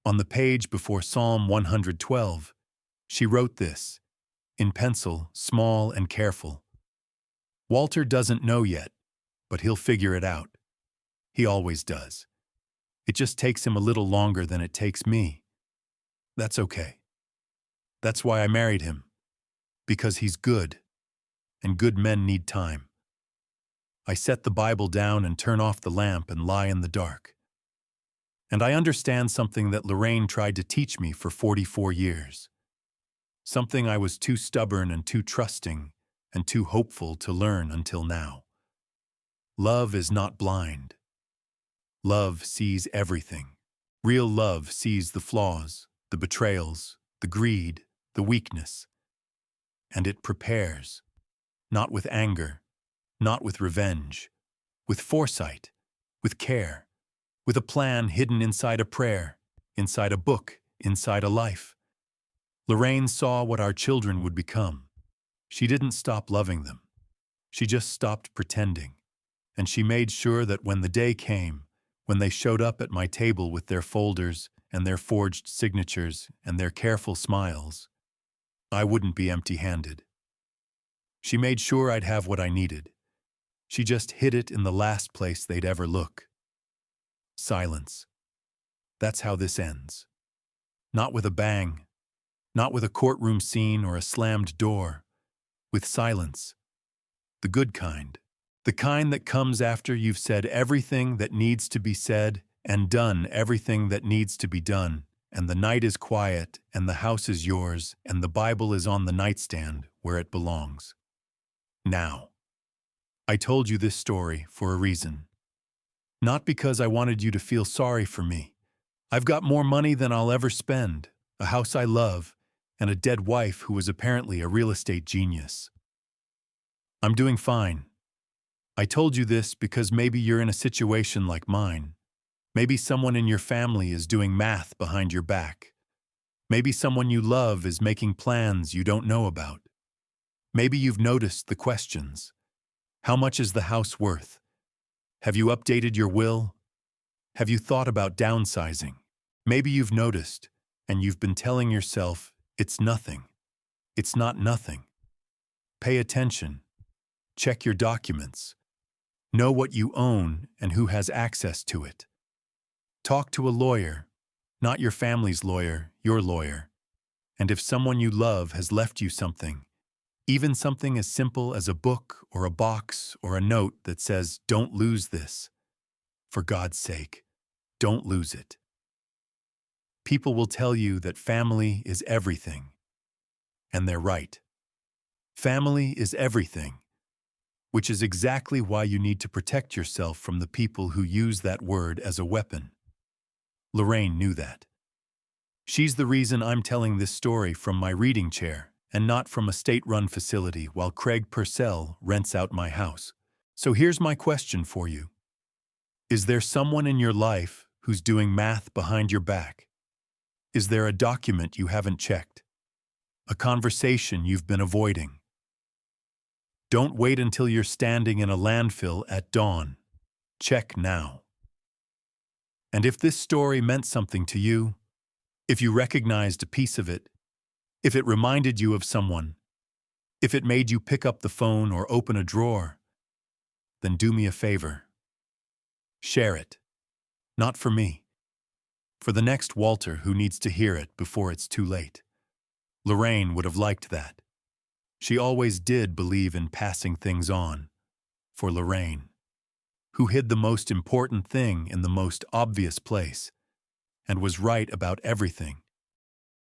On the page before Psalm 112, she wrote this, in pencil, small and careful. Walter doesn't know yet, but he'll figure it out. He always does. It just takes him a little longer than it takes me. That's okay. That's why I married him. Because he's good, and good men need time. I set the Bible down and turn off the lamp and lie in the dark. And I understand something that Lorraine tried to teach me for 44 years. Something I was too stubborn and too trusting and too hopeful to learn until now. Love is not blind. Love sees everything. Real love sees the flaws, the betrayals, the greed, the weakness. And it prepares, not with anger, not with revenge, with foresight, with care, with a plan hidden inside a prayer, inside a book, inside a life. Lorraine saw what our children would become. She didn't stop loving them. She just stopped pretending. And she made sure that when the day came, when they showed up at my table with their folders and their forged signatures and their careful smiles, I wouldn't be empty-handed. She made sure I'd have what I needed. She just hid it in the last place they'd ever look. Silence. That's how this ends. Not with a bang, not with a courtroom scene or a slammed door, with silence. The good kind. The kind that comes after you've said everything that needs to be said and done everything that needs to be done, and the night is quiet, and the house is yours, and the Bible is on the nightstand where it belongs. Now. I told you this story for a reason. Not because I wanted you to feel sorry for me. I've got more money than I'll ever spend, a house I love, and a dead wife who was apparently a real estate genius. I'm doing fine. I told you this because maybe you're in a situation like mine. Maybe someone in your family is doing math behind your back. Maybe someone you love is making plans you don't know about. Maybe you've noticed the questions. How much is the house worth? Have you updated your will? Have you thought about downsizing? Maybe you've noticed, and you've been telling yourself, it's nothing. It's not nothing. Pay attention. Check your documents. Know what you own and who has access to it. Talk to a lawyer, not your family's lawyer, your lawyer. And if someone you love has left you something, even something as simple as a book or a box or a note that says, "Don't lose this," for God's sake, don't lose it. People will tell you that family is everything, and they're right. Family is everything, which is exactly why you need to protect yourself from the people who use that word as a weapon. Lorraine knew that. She's the reason I'm telling this story from my reading chair and not from a state-run facility while Craig Purcell rents out my house. So here's my question for you. Is there someone in your life who's doing math behind your back? Is there a document you haven't checked? A conversation you've been avoiding? Don't wait until you're standing in a landfill at dawn. Check now. And if this story meant something to you, if you recognized a piece of it, if it reminded you of someone, if it made you pick up the phone or open a drawer, then do me a favor. Share it. Not for me. For the next Walter who needs to hear it before it's too late. Lorraine would have liked that. She always did believe in passing things on. For Lorraine, who hid the most important thing in the most obvious place, and was right about everything.